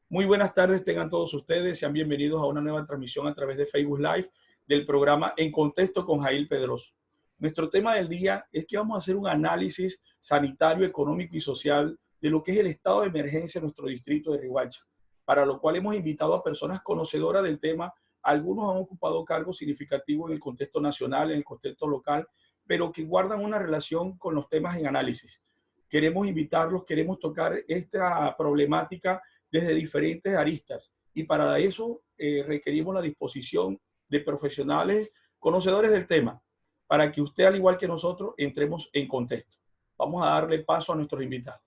Muy buenas tardes, tengan todos ustedes. Sean bienvenidos a una nueva transmisión a través de Facebook Live del programa En Contexto con Jair Pedroso. Nuestro tema del día es que vamos a hacer un análisis sanitario, económico y social de lo que es el estado de emergencia en nuestro distrito de Riohacha, para lo cual hemos invitado a personas conocedoras del tema. Algunos han ocupado cargos significativos en el contexto nacional, en el contexto local, pero que guardan una relación con los temas en análisis. Queremos invitarlos, queremos tocar esta problemática desde diferentes aristas y para eso requerimos la disposición de profesionales conocedores del tema para que usted, al igual que nosotros, entremos en contexto. Vamos a darle paso a nuestros invitados.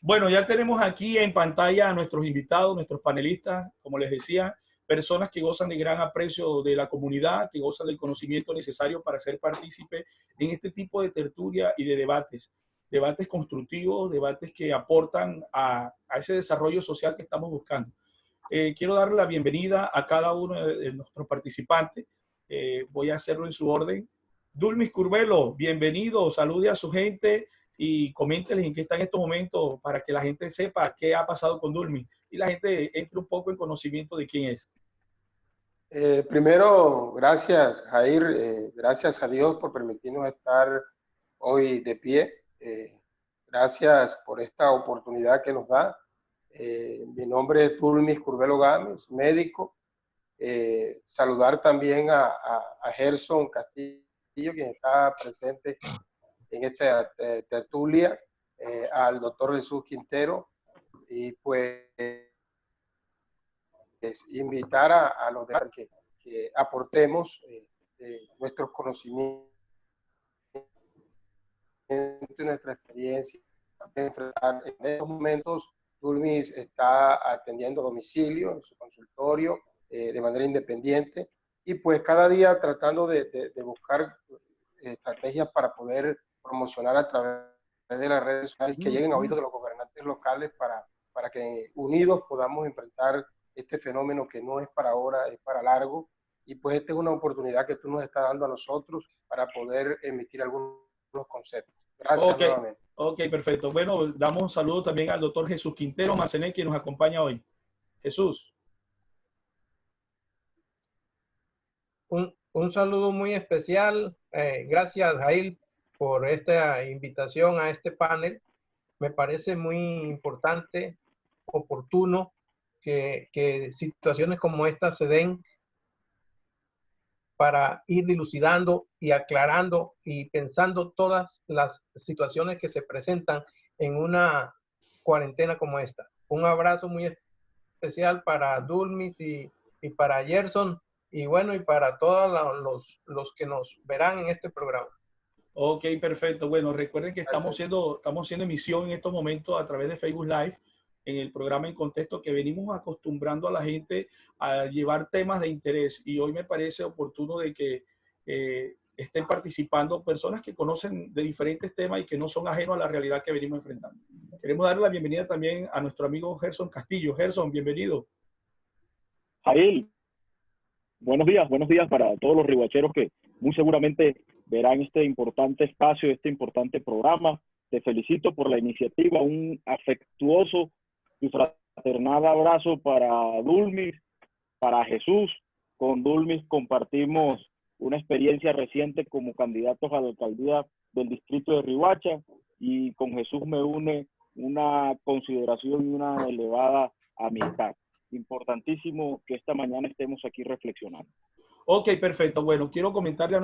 Bueno, ya tenemos aquí en pantalla a nuestros invitados, nuestros panelistas, como les decía, personas que gozan de gran aprecio de la comunidad, que gozan del conocimiento necesario para ser partícipe en este tipo de tertulia y de debates. Debates constructivos, debates que aportan a ese desarrollo social que estamos buscando. Quiero darle la bienvenida a cada uno de nuestros participantes. Voy a hacerlo en su orden. Dulmis Curvelo, bienvenido, salude a su gente y coménteles en qué está en estos momentos para que la gente sepa qué ha pasado con Dulmis y la gente entre un poco en conocimiento de quién es. Primero, gracias, Jair. Gracias a Dios por permitirnos estar hoy de pie. Gracias por esta oportunidad que nos da. Mi nombre es Dulmis Curvelo Gámez, médico. Saludar también a Gerson Castillo, quien está presente en esta tertulia, al doctor Jesús Quintero, y pues invitar a los demás que aportemos nuestros conocimientos y nuestra experiencia. En estos momentos, Dulmis está atendiendo a domicilio en su consultorio de manera independiente y pues cada día tratando de buscar estrategias para poder promocionar a través de las redes sociales que lleguen a oídos de los gobernantes locales para que unidos podamos enfrentar este fenómeno que no es para ahora, es para largo. Y pues esta es una oportunidad que tú nos estás dando a nosotros para poder emitir algunos conceptos. Gracias nuevamente. Ok, perfecto. Bueno, damos un saludo también al doctor Jesús Quintero Macené, quien nos acompaña hoy. Jesús. Un saludo muy especial. Gracias, Jair, por esta invitación a este panel. Me parece muy importante, oportuno, que situaciones como esta se den para ir dilucidando y aclarando y pensando todas las situaciones que se presentan en una cuarentena como esta. Un abrazo muy especial para Dulmis y para Gerson, y bueno, y para todos los que nos verán en este programa. Ok, perfecto. Bueno, recuerden que estamos haciendo emisión en estos momentos a través de Facebook Live en el programa En Contexto, que venimos acostumbrando a la gente a llevar temas de interés, y hoy me parece oportuno de que estén participando personas que conocen de diferentes temas y que no son ajenos a la realidad que venimos enfrentando. Queremos darle la bienvenida también a nuestro amigo Gerson Castillo. Gerson, bienvenido. Jair, buenos días para todos los rihuacheros que muy seguramente verán este importante espacio, este importante programa. Te felicito por la iniciativa, un afectuoso y fraternal abrazo para Dulmis, para Jesús. Con Dulmis compartimos una experiencia reciente como candidatos a la alcaldía del distrito de Riohacha, y con Jesús me une una consideración y una elevada amistad. Importantísimo que esta mañana estemos aquí reflexionando. Ok, perfecto. Bueno, quiero comentarle a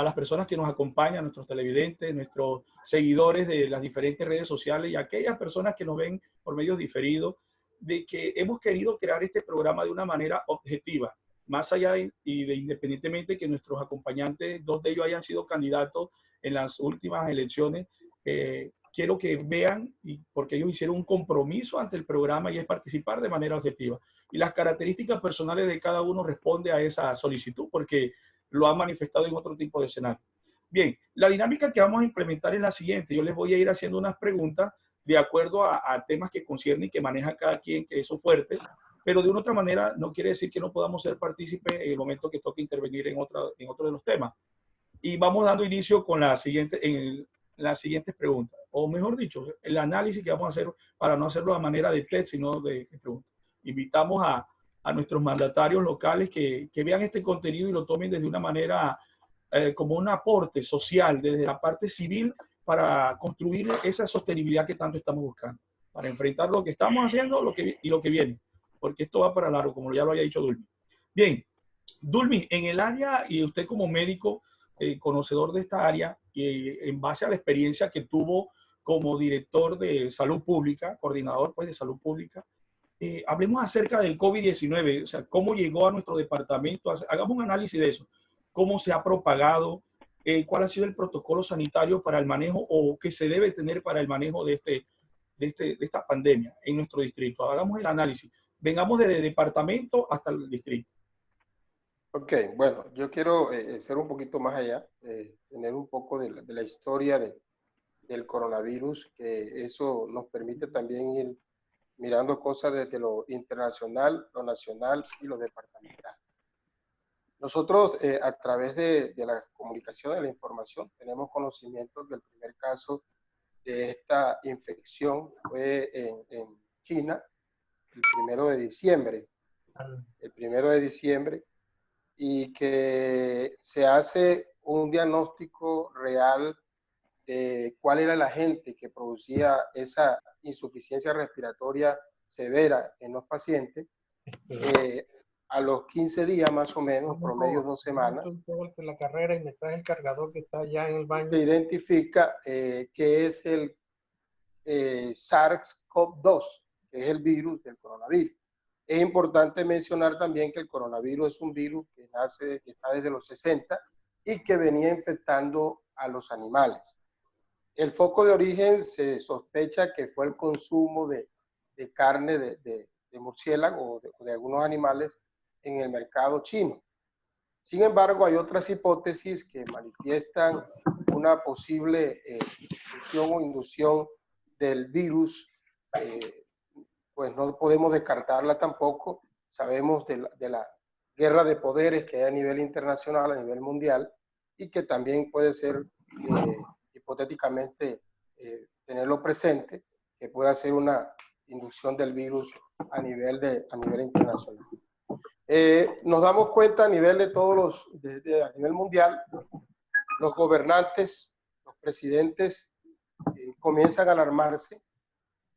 las personas que nos acompañan, nuestros televidentes, nuestros seguidores de las diferentes redes sociales y aquellas personas que nos ven por medios diferidos, de que hemos querido crear este programa de una manera objetiva, más allá independientemente que nuestros acompañantes, dos de ellos hayan sido candidatos en las últimas elecciones. Quiero que vean, y porque ellos hicieron un compromiso ante el programa, y es participar de manera objetiva. Y las características personales de cada uno responde a esa solicitud porque lo han manifestado en otro tipo de escenario. Bien, la dinámica que vamos a implementar es la siguiente. Yo les voy a ir haciendo unas preguntas de acuerdo a temas que conciernen y que maneja cada quien, que es su fuerte. pero de una otra manera no quiere decir que no podamos ser partícipes en el momento que toque intervenir en otro de los temas. Y vamos dando inicio con las siguientes preguntas, o mejor dicho, el análisis que vamos a hacer para no hacerlo de manera de test, sino de preguntas. Invitamos a nuestros mandatarios locales que vean este contenido y lo tomen desde una manera como un aporte social, desde la parte civil, para construir esa sostenibilidad que tanto estamos buscando, para enfrentar lo que estamos haciendo y lo que viene, porque esto va para largo, como ya lo había dicho Dulmi. Bien, Dulmi, en el área, y usted como médico, conocedor de esta área, y en base a la experiencia que tuvo como director de salud pública, coordinador pues, de salud pública, hablemos acerca del COVID-19, o sea, cómo llegó a nuestro departamento, hagamos un análisis de eso, cómo se ha propagado, cuál ha sido el protocolo sanitario para el manejo o que se debe tener para el manejo de esta pandemia en nuestro distrito. Hagamos el análisis, vengamos desde el departamento hasta el distrito. Ok, bueno, yo quiero ser un poquito más allá, tener un poco de la historia del coronavirus, que eso nos permite también ir mirando cosas desde lo internacional, lo nacional y lo departamental. Nosotros, a través de la comunicación, de la información, tenemos conocimiento del primer caso de esta infección fue en China el 1 de diciembre. El 1 de diciembre, y que se hace un diagnóstico real de cuál era el agente que producía esa insuficiencia respiratoria severa en los pacientes. A los 15 días más o menos, promedio 2 semanas, la carrera y me trae el cargador que está allá en el baño. Se identifica que es el SARS-CoV-2, que es el virus del coronavirus. Es importante mencionar también que el coronavirus es un virus que está desde los 60 y que venía infectando a los animales. El foco de origen se sospecha que fue el consumo de carne de murciélago o de algunos animales en el mercado chino. Sin embargo, hay otras hipótesis que manifiestan una posible difusión o inducción del virus, pues no podemos descartarla tampoco. Sabemos de la guerra de poderes que hay a nivel internacional, a nivel mundial, y que también puede ser hipotéticamente tenerlo presente, que pueda ser una inducción del virus a nivel internacional. Nos damos cuenta a nivel de todos a nivel mundial, los gobernantes, los presidentes comienzan a alarmarse,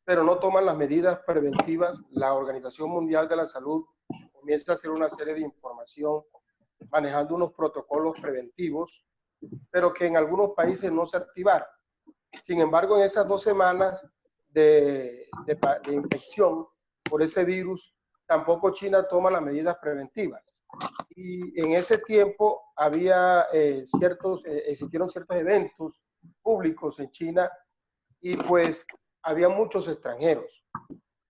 pero no toman las medidas preventivas. La Organización Mundial de la Salud comienza a hacer una serie de información manejando unos protocolos preventivos, pero que en algunos países no se activaron. Sin embargo, en esas 2 semanas de infección por ese virus, tampoco China toma las medidas preventivas. Y en ese tiempo existieron ciertos eventos públicos en China y pues había muchos extranjeros.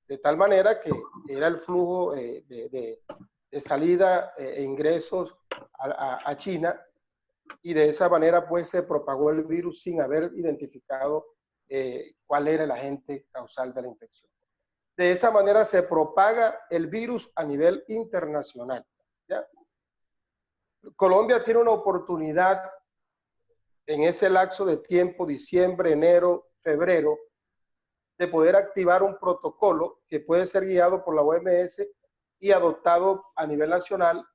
De tal manera que era el flujo de salida e ingresos a China, y de esa manera pues se propagó el virus sin haber identificado cuál era el agente causal de la infección. De esa manera se propaga el virus a nivel internacional, ¿ya? Colombia tiene una oportunidad en ese lapso de tiempo, diciembre, enero, febrero, de poder activar un protocolo que puede ser guiado por la OMS y adoptado a nivel nacional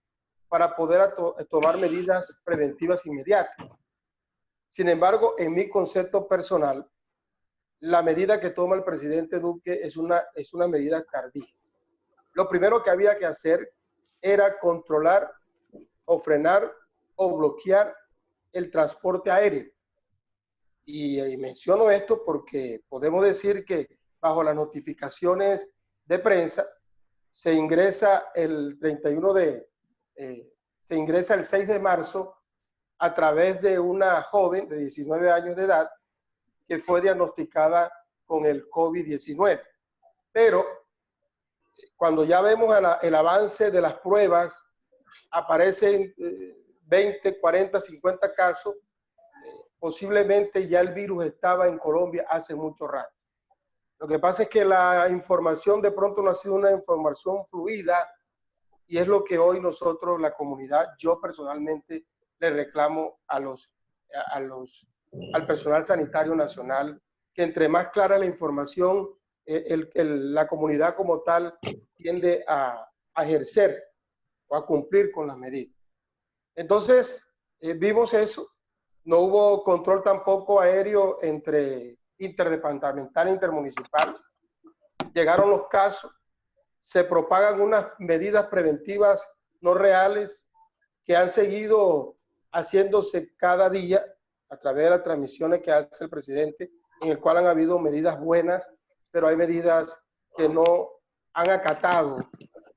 para poder tomar medidas preventivas inmediatas. Sin embargo, en mi concepto personal, la medida que toma el presidente Duque es una medida tardía. Lo primero que había que hacer era controlar o frenar o bloquear el transporte aéreo. Y menciono esto porque podemos decir que bajo las notificaciones de prensa se ingresa el 6 de marzo a través de una joven de 19 años de edad que fue diagnosticada con el COVID-19. Pero cuando ya vemos el avance de las pruebas, aparecen 20, 40, 50 casos. Posiblemente ya el virus estaba en Colombia hace mucho rato, Lo que pasa es que la información de pronto no ha sido una información fluida y es lo que hoy nosotros, la comunidad, yo personalmente le reclamo al personal sanitario nacional, que entre más clara la información, la comunidad como tal tiende a ejercer o a cumplir con las medidas. Entonces, vimos eso. No hubo control tampoco aéreo interdepartamental e intermunicipal. Llegaron los casos, se propagan unas medidas preventivas no reales que han seguido haciéndose cada día a través de las transmisiones que hace el presidente, en el cual han habido medidas buenas, pero hay medidas que no han acatado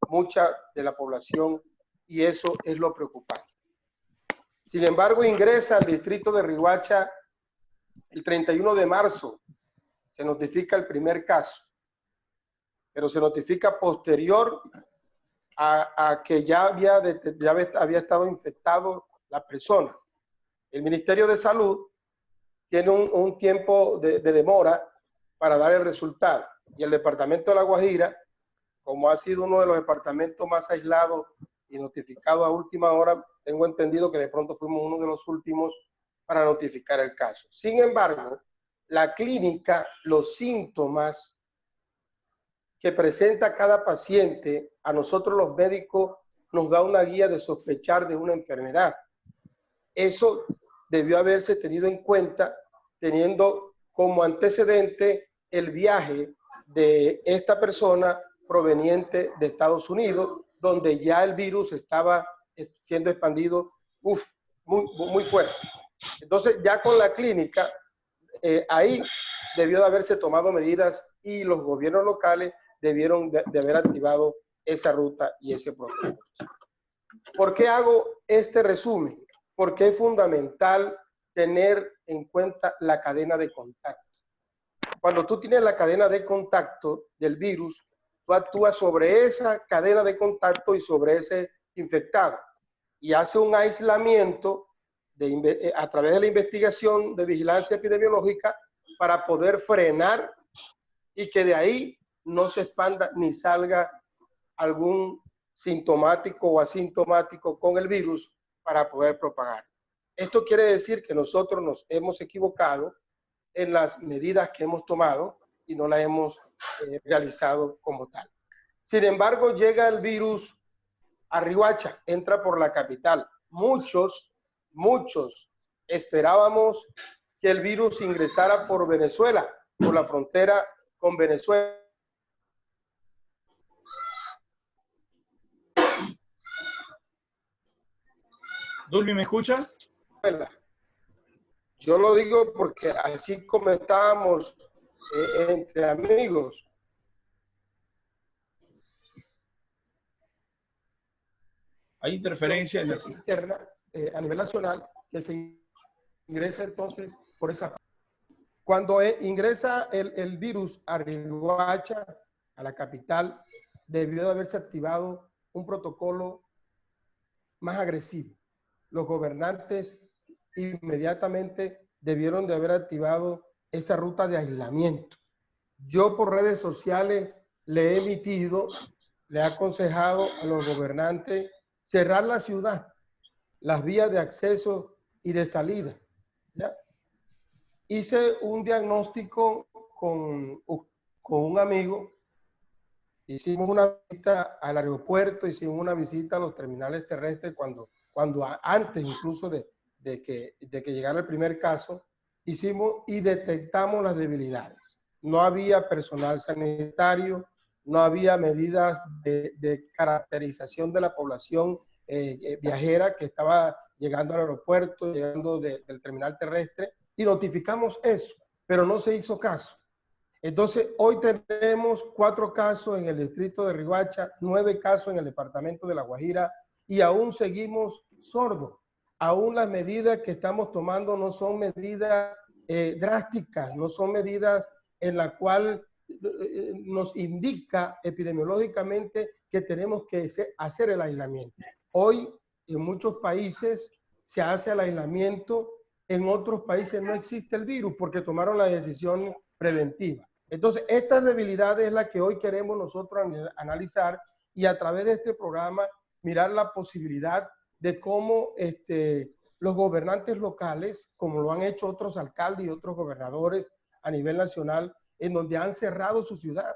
mucha de la población y eso es lo preocupante. Sin embargo, ingresa al distrito de Riohacha el 31 de marzo, se notifica el primer caso, pero se notifica posterior a que ya había estado infectado la persona. El Ministerio de Salud tiene un tiempo de demora para dar el resultado y el departamento de La Guajira, como ha sido uno de los departamentos más aislados y notificado a última hora, tengo entendido que de pronto fuimos uno de los últimos para notificar el caso. Sin embargo, la clínica, los síntomas que presenta cada paciente, a nosotros los médicos nos da una guía de sospechar de una enfermedad. Eso debió haberse tenido en cuenta teniendo como antecedente el viaje de esta persona proveniente de Estados Unidos, donde ya el virus estaba siendo expandido muy fuerte. Entonces, ya con la clínica, ahí debió de haberse tomado medidas y los gobiernos locales debieron de haber activado esa ruta y ese protocolo. ¿Por qué hago este resumen? Porque es fundamental tener en cuenta la cadena de contacto. Cuando tú tienes la cadena de contacto del virus, tú actúas sobre esa cadena de contacto y sobre ese infectado y hace un aislamiento a través de la investigación de vigilancia epidemiológica para poder frenar y que de ahí no se expanda ni salga algún sintomático o asintomático con el virus para poder propagar. Esto quiere decir que nosotros nos hemos equivocado en las medidas que hemos tomado y no las hemos realizado como tal. Sin embargo, llega el virus a Riohacha, entra por la capital. Muchos esperábamos que el virus ingresara por Venezuela, por la frontera con Venezuela. Dulmi, ¿me escucha? Yo lo digo porque así comentábamos entre amigos. Hay interferencia en la interna a nivel nacional que se ingresa entonces por esa. Cuando ingresa el virus a Riohacha, a la capital, debió de haberse activado un protocolo más agresivo. Los gobernantes inmediatamente debieron de haber activado esa ruta de aislamiento. Yo por redes sociales le he emitido, le he aconsejado a los gobernantes cerrar la ciudad, las vías de acceso y de salida. ¿Ya? Hice un diagnóstico con un amigo, hicimos una visita al aeropuerto, hicimos una visita a los terminales terrestres cuando antes incluso de que llegara el primer caso, hicimos y detectamos las debilidades. No había personal sanitario, no había medidas de caracterización de la población viajera que estaba llegando al aeropuerto, llegando del terminal terrestre, y notificamos eso, pero no se hizo caso. Entonces, hoy tenemos 4 casos en el distrito de Riohacha, 9 casos en el departamento de La Guajira, y aún seguimos sordos. Aún las medidas que estamos tomando no son medidas drásticas, no son medidas en la cual nos indica epidemiológicamente que tenemos que hacer el aislamiento. Hoy en muchos países se hace el aislamiento, en otros países no existe el virus porque tomaron la decisión preventiva. Entonces, estas debilidades es la que hoy queremos nosotros analizar y a través de este programa mirar la posibilidad de cómo los gobernantes locales, como lo han hecho otros alcaldes y otros gobernadores a nivel nacional, en donde han cerrado su ciudad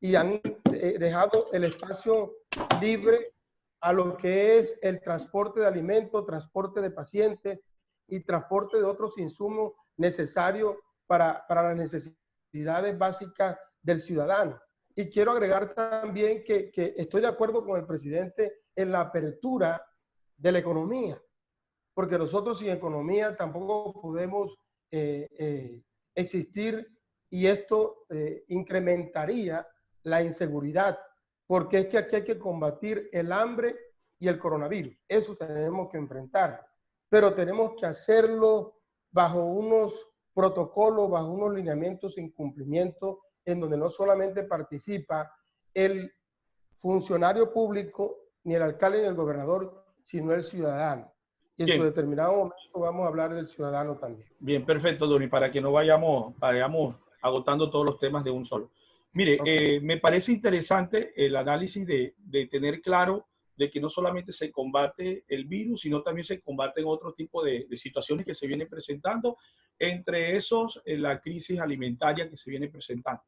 y han dejado el espacio libre a lo que es el transporte de alimentos, transporte de pacientes y transporte de otros insumos necesarios para las necesidades básicas del ciudadano. Y quiero agregar también que estoy de acuerdo con el presidente en la apertura de la economía, porque nosotros sin economía tampoco podemos existir, y esto incrementaría la inseguridad, porque es que aquí hay que combatir el hambre y el coronavirus. Eso tenemos que enfrentar, pero tenemos que hacerlo bajo unos protocolos, bajo unos lineamientos sin cumplimiento, en donde no solamente participa el funcionario público, ni el alcalde ni el gobernador, sino el ciudadano. Y en su determinado momento vamos a hablar del ciudadano también. Bien, perfecto, Doni, para que no vayamos agotando todos los temas de un solo. Mire, okay. Me parece interesante el análisis de tener claro de que no solamente se combate el virus, sino también se combaten otro tipo de situaciones que se vienen presentando, entre esos la crisis alimentaria que se viene presentando.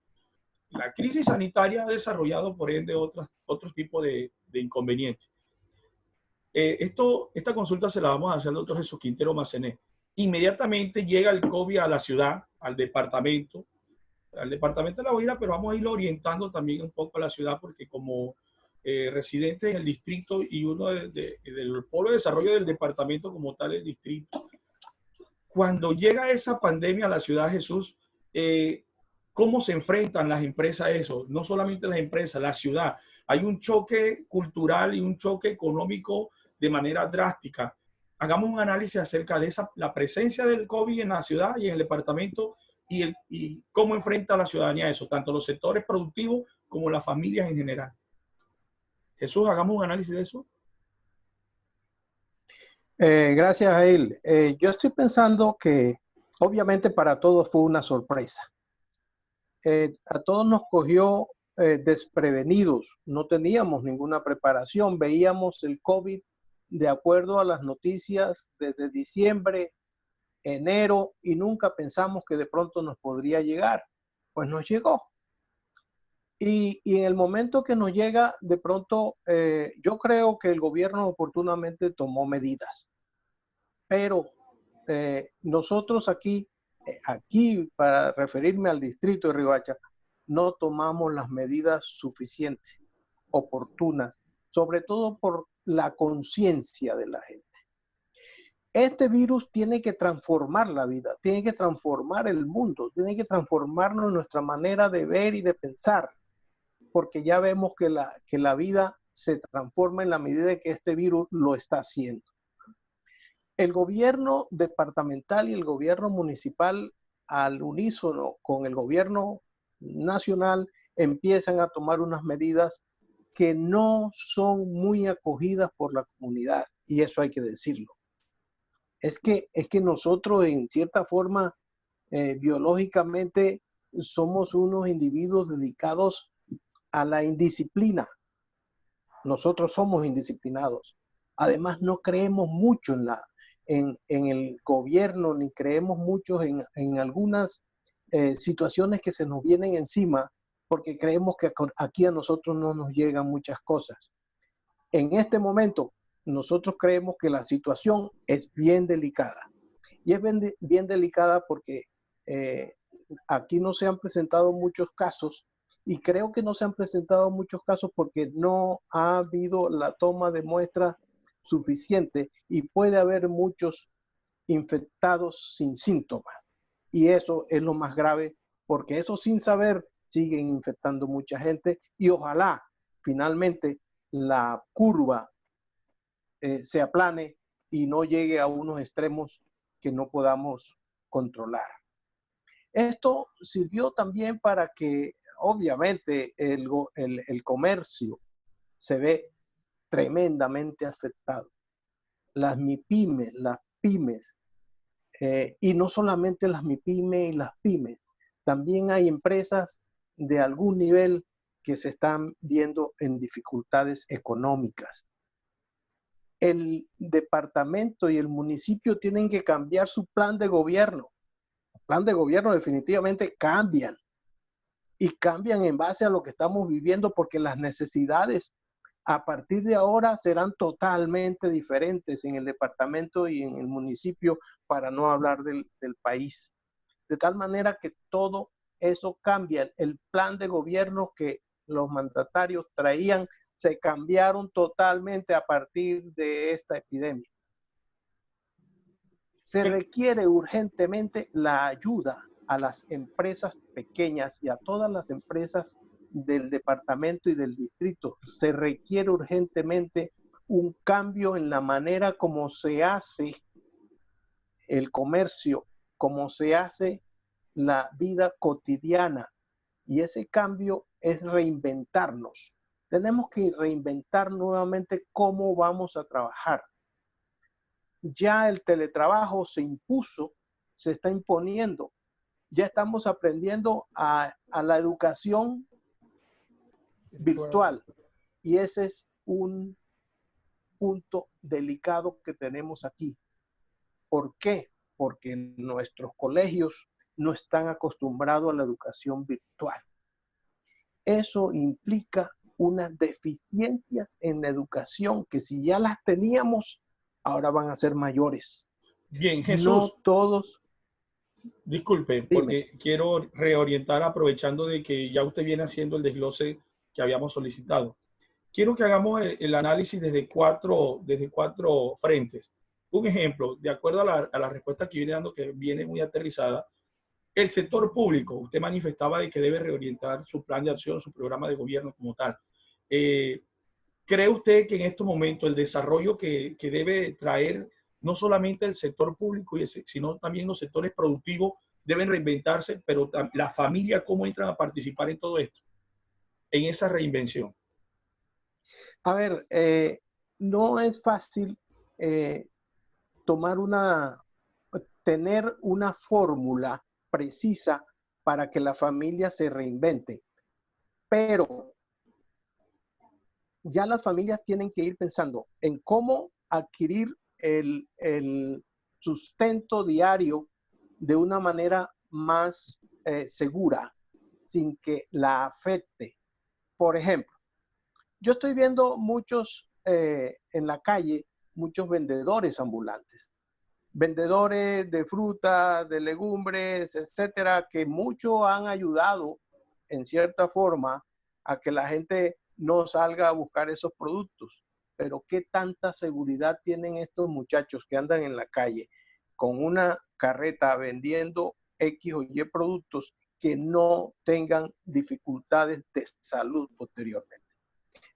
La crisis sanitaria ha desarrollado, por ende, otro tipo de inconvenientes. Esta consulta se la vamos a hacer al doctor Jesús Quintero Macené. Inmediatamente llega el COVID a la ciudad, al departamento de La Guajira, pero vamos a irlo orientando también un poco a la ciudad, porque como residente en el distrito y uno del polo de desarrollo del departamento como tal, el distrito, cuando llega esa pandemia a la ciudad, Jesús, ¿cómo se enfrentan las empresas a eso? No solamente las empresas, la ciudad. Hay un choque cultural y un choque económico de manera drástica. Hagamos un análisis acerca de la presencia del COVID en la ciudad y en el departamento y cómo enfrenta la ciudadanía eso, tanto los sectores productivos como las familias en general. Jesús, hagamos un análisis de eso. Gracias, Jair. Yo estoy pensando que obviamente para todos fue una sorpresa. A todos nos cogió desprevenidos, no teníamos ninguna preparación, veíamos el COVID de acuerdo a las noticias desde diciembre, enero, y nunca pensamos que de pronto nos podría llegar. Pues nos llegó. Y en el momento que nos llega, de pronto, yo creo que el gobierno oportunamente tomó medidas. Pero nosotros aquí, para referirme al distrito de Riohacha, no tomamos las medidas suficientes, oportunas, sobre todo por la conciencia de la gente. Este virus tiene que transformar la vida, tiene que transformar el mundo, tiene que transformarnos nuestra manera de ver y de pensar, porque ya vemos que la vida se transforma en la medida que este virus lo está haciendo. El gobierno departamental y el gobierno municipal, al unísono con el gobierno nacional, empiezan a tomar unas medidas que no son muy acogidas por la comunidad, y eso hay que decirlo. Es que nosotros, en cierta forma, biológicamente, somos unos individuos dedicados a la indisciplina. Nosotros somos indisciplinados. Además, no creemos mucho en el gobierno, ni creemos mucho en algunas situaciones que se nos vienen encima, porque creemos que aquí a nosotros no nos llegan muchas cosas. En este momento, nosotros creemos que la situación es bien delicada. Y es bien delicada porque aquí no se han presentado muchos casos, y creo que no se han presentado muchos casos porque no ha habido la toma de muestras suficiente, y puede haber muchos infectados sin síntomas. Y eso es lo más grave, porque eso sin saber siguen infectando mucha gente, y ojalá finalmente la curva se aplane y no llegue a unos extremos que no podamos controlar. Esto sirvió también para que obviamente el comercio se ve tremendamente afectado. Las MIPYMES, las pymes, y no solamente las MIPYMES y las pymes, también hay empresas de algún nivel que se están viendo en dificultades económicas. El departamento y el municipio tienen que cambiar su plan de gobierno. El plan de gobierno definitivamente cambian y cambian en base a lo que estamos viviendo, porque las necesidades a partir de ahora serán totalmente diferentes en el departamento y en el municipio, para no hablar del país. De tal manera que todo eso cambia. El plan de gobierno que los mandatarios traían se cambiaron totalmente a partir de esta epidemia. Se requiere urgentemente la ayuda a las empresas pequeñas y a todas las empresas del departamento y del distrito. Se requiere urgentemente un cambio en la manera como se hace el comercio, como se hace la vida cotidiana. Y ese cambio es reinventarnos. Tenemos que reinventar nuevamente cómo vamos a trabajar. Ya el teletrabajo se impuso, se está imponiendo. Ya estamos aprendiendo a la educación virtual. Y ese es un punto delicado que tenemos aquí. ¿Por qué? Porque nuestros colegios no están acostumbrados a la educación virtual. Eso implica unas deficiencias en la educación que, si ya las teníamos, ahora van a ser mayores. Bien, Jesús. No todos. Disculpe, porque quiero reorientar, aprovechando de que ya usted viene haciendo el desglose que habíamos solicitado. Quiero que hagamos el análisis desde cuatro frentes. Un ejemplo, de acuerdo a la respuesta que viene dando, que viene muy aterrizada, el sector público, usted manifestaba de que debe reorientar su plan de acción, su programa de gobierno como tal. ¿Cree usted que en estos momentos el desarrollo que debe traer no solamente el sector público, sino también los sectores productivos deben reinventarse, pero la familia, cómo entran a participar en todo esto, en esa reinvención? A ver, no es fácil tener una fórmula precisa para que la familia se reinvente, pero ya las familias tienen que ir pensando en cómo adquirir el sustento diario de una manera más segura, sin que la afecte. Por ejemplo, yo estoy viendo muchos en la calle, muchos vendedores ambulantes, vendedores de fruta, de legumbres, etcétera, que mucho han ayudado en cierta forma a que la gente no salga a buscar esos productos. Pero ¿qué tanta seguridad tienen estos muchachos que andan en la calle con una carreta vendiendo X o Y productos que no tengan dificultades de salud posteriormente,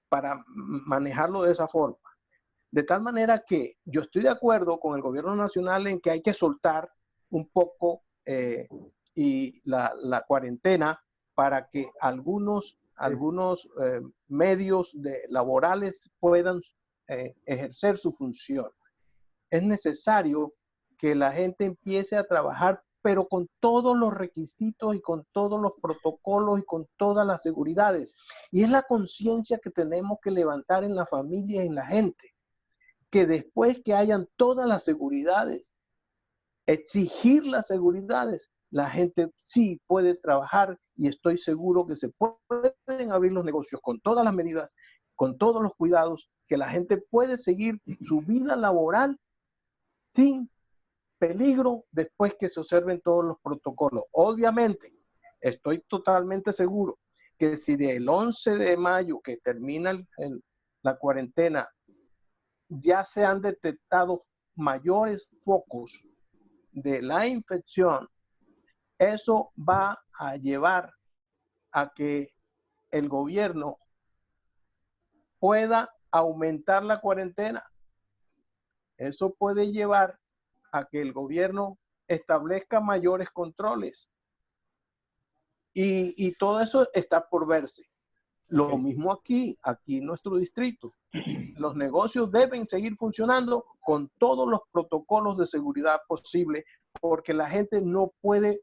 para manejarlo de esa forma? De tal manera que yo estoy de acuerdo con el gobierno nacional en que hay que soltar un poco y la cuarentena, para que algunos medios laborales puedan ejercer su función. Es necesario que la gente empiece a trabajar, pero con todos los requisitos y con todos los protocolos y con todas las seguridades. Y es la conciencia que tenemos que levantar en la familia y en la gente, que después que hayan todas las seguridades, exigir las seguridades, la gente sí puede trabajar, y estoy seguro que se pueden abrir los negocios con todas las medidas, con todos los cuidados, que la gente puede seguir su vida laboral sin peligro después que se observen todos los protocolos. Obviamente, estoy totalmente seguro que si del 11 de mayo que termina la cuarentena ya se han detectado mayores focos de la infección, eso va a llevar a que el gobierno pueda aumentar la cuarentena. Eso puede llevar a que el gobierno establezca mayores controles. Y todo eso está por verse. Lo mismo aquí en nuestro distrito. Los negocios deben seguir funcionando con todos los protocolos de seguridad posible, porque la gente no puede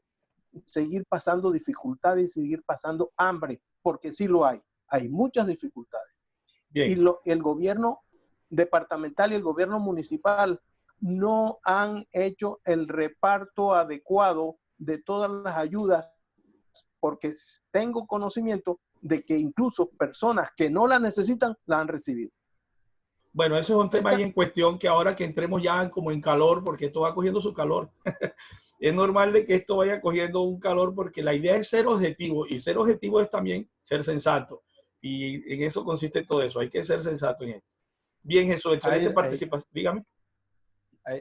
seguir pasando dificultades y seguir pasando hambre, porque sí lo hay muchas dificultades. Bien. Y el gobierno departamental y el gobierno municipal no han hecho el reparto adecuado de todas las ayudas, porque tengo conocimiento de que incluso personas que no la necesitan la han recibido. Bueno, ese es un tema ahí en cuestión que ahora que entremos ya como en calor, porque esto va cogiendo su calor. Es normal de que esto vaya cogiendo un calor porque la idea es ser objetivo y ser objetivo es también ser sensato. Y en eso consiste todo eso. Hay que ser sensato en esto. Bien, Jesús, excelente participación. Dígame.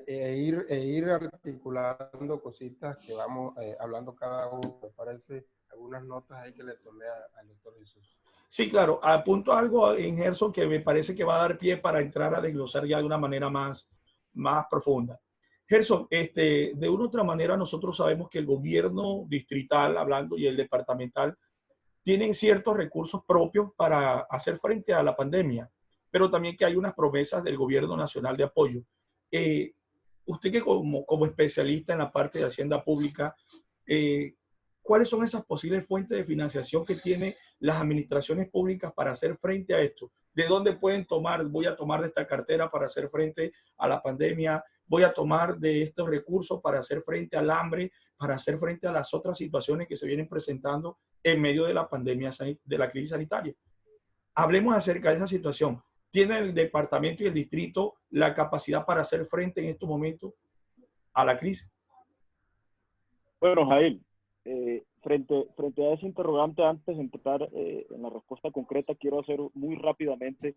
Ir articulando cositas que vamos hablando cada uno. Me parece algunas notas ahí que le tomé al doctor Jesús. Sí, claro. Apunto algo en Gerson que me parece que va a dar pie para entrar a desglosar ya de una manera más profunda. Gerson, de una u otra manera nosotros sabemos que el gobierno distrital, hablando, y el departamental tienen ciertos recursos propios para hacer frente a la pandemia, pero también que hay unas promesas del gobierno nacional de apoyo. Usted que como especialista en la parte de Hacienda Pública, ¿cuáles son esas posibles fuentes de financiación que tienen las administraciones públicas para hacer frente a esto? ¿De dónde pueden tomar? Voy a tomar de esta cartera para hacer frente a la pandemia, voy a tomar de estos recursos para hacer frente al hambre, para hacer frente a las otras situaciones que se vienen presentando en medio de la pandemia, de la crisis sanitaria. Hablemos acerca de esa situación. ¿Tiene el departamento y el distrito la capacidad para hacer frente en estos momentos a la crisis? Bueno, Jair, frente a ese interrogante, antes de entrar en la respuesta concreta, quiero hacer muy rápidamente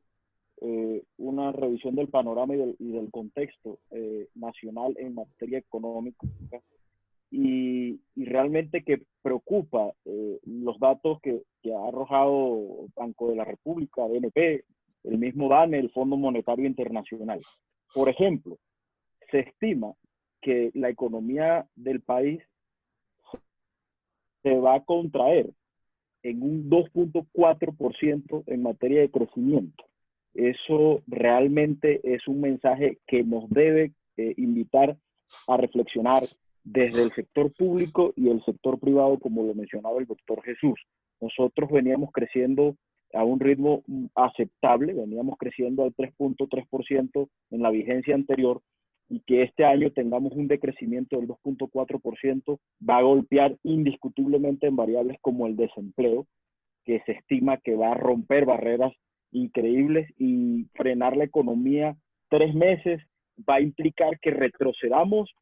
una revisión del panorama y del contexto nacional en materia económica y realmente que preocupa los datos que ha arrojado Banco de la República, BNP, el mismo DANE, el Fondo Monetario Internacional. Por ejemplo, se estima que la economía del país se va a contraer en un 2.4% en materia de crecimiento. Eso realmente es un mensaje que nos debe invitar a reflexionar desde el sector público y el sector privado, como lo mencionaba el doctor Jesús. Nosotros veníamos creciendo a un ritmo aceptable, veníamos creciendo al 3.3% en la vigencia anterior, y que este año tengamos un decrecimiento del 2.4% va a golpear indiscutiblemente en variables como el desempleo, que se estima que va a romper barreras increíbles y frenar la economía 3 meses va a implicar que retrocedamos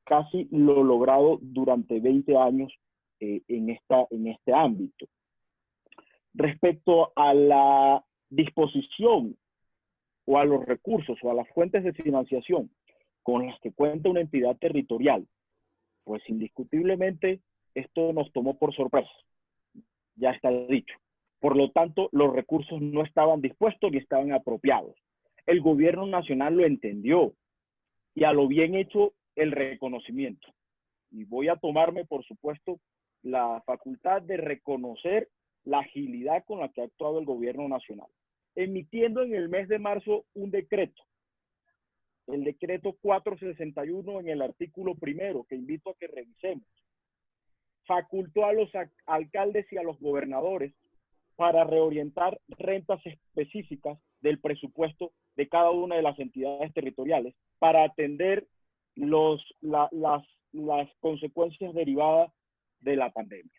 casi lo logrado durante 20 años en este ámbito. Respecto a la disposición o a los recursos o a las fuentes de financiación con las que cuenta una entidad territorial, pues indiscutiblemente esto nos tomó por sorpresa, ya está dicho. Por lo tanto, los recursos no estaban dispuestos ni estaban apropiados. El gobierno nacional lo entendió y a lo bien hecho el reconocimiento. Y voy a tomarme, por supuesto, la facultad de reconocer la agilidad con la que ha actuado el gobierno nacional, emitiendo en el mes de marzo un decreto, el decreto 461 en el artículo 1, que invito a que revisemos, facultó a los alcaldes y a los gobernadores para reorientar rentas específicas del presupuesto de cada una de las entidades territoriales para atender las consecuencias derivadas de la pandemia.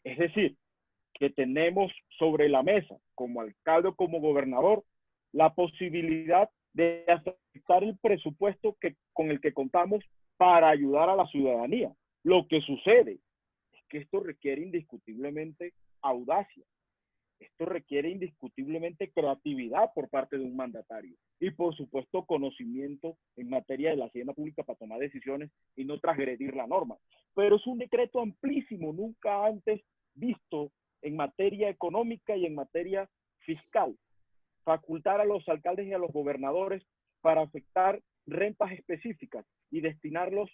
Es decir, que tenemos sobre la mesa, como alcalde o como gobernador, la posibilidad de afectar el presupuesto con el que contamos para ayudar a la ciudadanía. Lo que sucede es que esto requiere indiscutiblemente audacia. Esto requiere indiscutiblemente creatividad por parte de un mandatario y, por supuesto, conocimiento en materia de la hacienda pública para tomar decisiones y no transgredir la norma. Pero es un decreto amplísimo, nunca antes visto en materia económica y en materia fiscal. Facultar a los alcaldes y a los gobernadores para afectar rentas específicas y destinarlos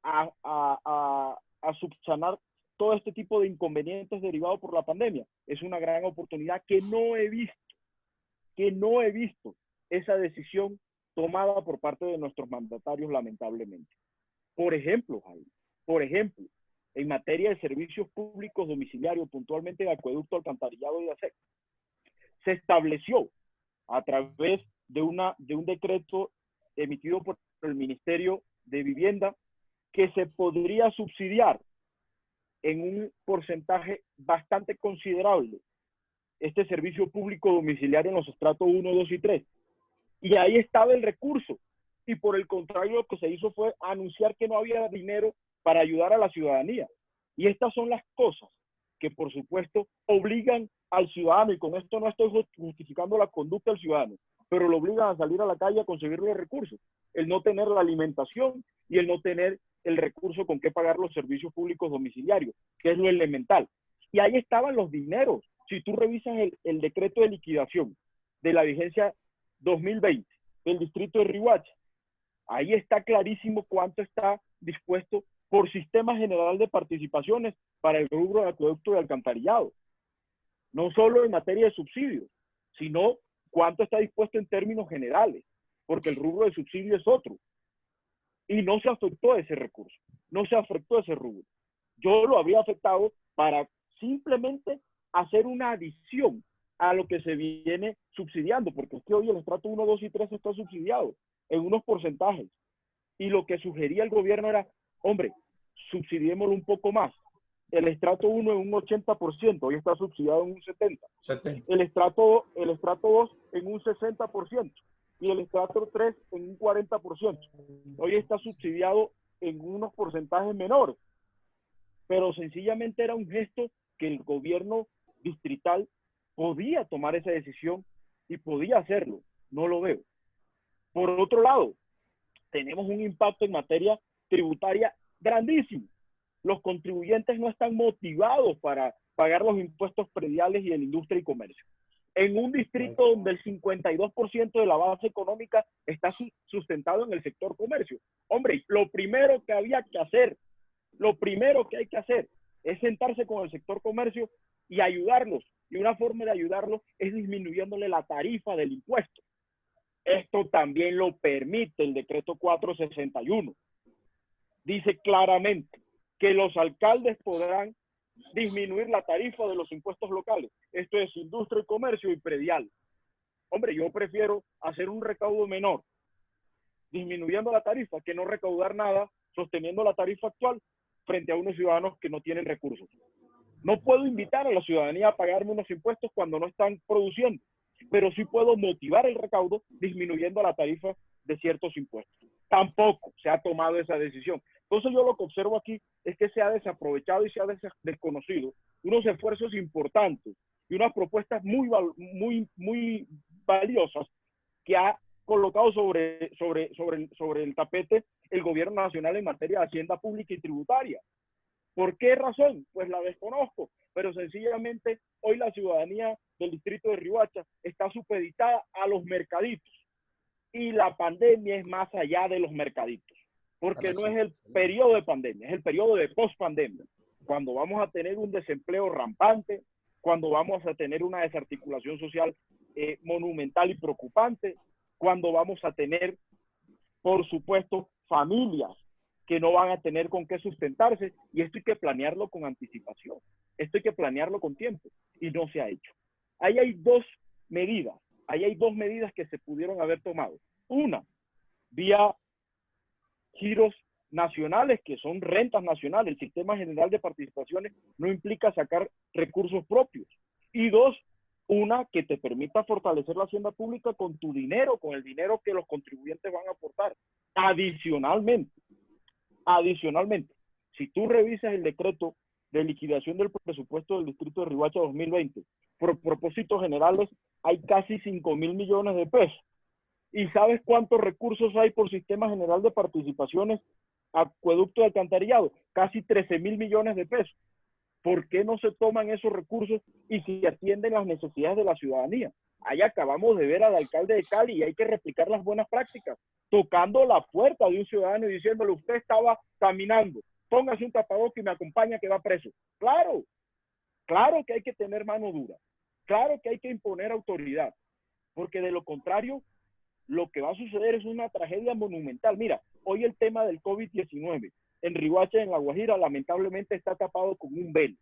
a subsanar todo este tipo de inconvenientes derivados por la pandemia. Es una gran oportunidad que no he visto esa decisión tomada por parte de nuestros mandatarios, lamentablemente. Por ejemplo, Jaime, en materia de servicios públicos domiciliarios, puntualmente de acueducto, alcantarillado y de aseo, se estableció a través de un decreto emitido por el Ministerio de Vivienda que se podría subsidiar en un porcentaje bastante considerable este servicio público domiciliario en los estratos 1, 2 y 3. Y ahí estaba el recurso. Y por el contrario, lo que se hizo fue anunciar que no había dinero para ayudar a la ciudadanía. Y estas son las cosas que, por supuesto, obligan al ciudadano, y con esto no estoy justificando la conducta del ciudadano, pero lo obligan a salir a la calle a conseguir los recursos. El no tener la alimentación y el no tener el recurso con qué pagar los servicios públicos domiciliarios, que es lo elemental. Y ahí estaban los dineros. Si tú revisas el decreto de liquidación de la vigencia 2020 del distrito de Riohacha, ahí está clarísimo cuánto está dispuesto por sistema general de participaciones para el rubro de acueducto y alcantarillado. No solo en materia de subsidios, sino cuánto está dispuesto en términos generales, porque el rubro de subsidio es otro. Y no se afectó ese recurso, no se afectó ese rubro. Yo lo habría afectado para simplemente hacer una adición a lo que se viene subsidiando, porque es que hoy el estrato 1, 2 y 3 está subsidiado en unos porcentajes. Y lo que sugería el gobierno era, hombre, subsidiémoslo un poco más. El estrato 1 en un 80%, hoy está subsidiado en un 70%. El estrato 2 en un 60%. Y el estrato 3 en un 40%. Hoy está subsidiado en unos porcentajes menores. Pero sencillamente era un gesto que el gobierno distrital podía tomar esa decisión y podía hacerlo. No lo veo. Por otro lado, tenemos un impacto en materia tributaria grandísimo. Los contribuyentes no están motivados para pagar los impuestos prediales y de la industria y comercio. En un distrito donde el 52% de la base económica está sustentado en el sector comercio. Hombre, lo primero que había que hacer, lo primero que hay que hacer es sentarse con el sector comercio y ayudarlos. Y una forma de ayudarlos es disminuyéndole la tarifa del impuesto. Esto también lo permite el decreto 461. Dice claramente que los alcaldes podrán disminuir la tarifa de los impuestos locales. Esto es industria y comercio y predial. Hombre, yo prefiero hacer un recaudo menor, disminuyendo la tarifa, que no recaudar nada, sosteniendo la tarifa actual frente a unos ciudadanos que no tienen recursos. No puedo invitar a la ciudadanía a pagarme unos impuestos cuando no están produciendo, pero sí puedo motivar el recaudo disminuyendo la tarifa de ciertos impuestos. Tampoco se ha tomado esa decisión. Entonces yo lo que observo aquí es que se ha desaprovechado y se ha desconocido unos esfuerzos importantes y unas propuestas muy valiosas que ha colocado sobre el tapete el gobierno nacional en materia de hacienda pública y tributaria. ¿Por qué razón? Pues la desconozco, pero sencillamente hoy la ciudadanía del distrito de Riohacha está supeditada a los mercaditos. Y la pandemia es más allá de los mercaditos, porque no es el periodo de pandemia, es el periodo de post-pandemia, cuando vamos a tener un desempleo rampante, cuando vamos a tener una desarticulación social monumental y preocupante, cuando vamos a tener, por supuesto, familias que no van a tener con qué sustentarse, y esto hay que planearlo con anticipación, esto hay que planearlo con tiempo, y no se ha hecho. Ahí hay dos medidas que se pudieron haber tomado. Una, vía giros nacionales, que son rentas nacionales. El sistema general de participaciones no implica sacar recursos propios. Y dos, una que te permita fortalecer la hacienda pública con tu dinero, con el dinero que los contribuyentes van a aportar. Adicionalmente, si tú revisas el decreto de liquidación del presupuesto del distrito de Riohacha 2020, por propósitos generales hay casi 5.000 millones de pesos. ¿Y sabes cuántos recursos hay por sistema general de participaciones, acueducto y alcantarillado? Casi 13.000 millones de pesos. ¿Por qué no se toman esos recursos y se atienden las necesidades de la ciudadanía? Ahí acabamos de ver al alcalde de Cali y hay que replicar las buenas prácticas, tocando la puerta de un ciudadano y diciéndole, usted estaba caminando, póngase un tapabocas y me acompaña que va preso. Claro, claro que hay que tener mano dura, claro que hay que imponer autoridad, porque de lo contrario lo que va a suceder es una tragedia monumental. Mira, hoy el tema del COVID-19 en Riohacha, en La Guajira, lamentablemente está tapado con un velo.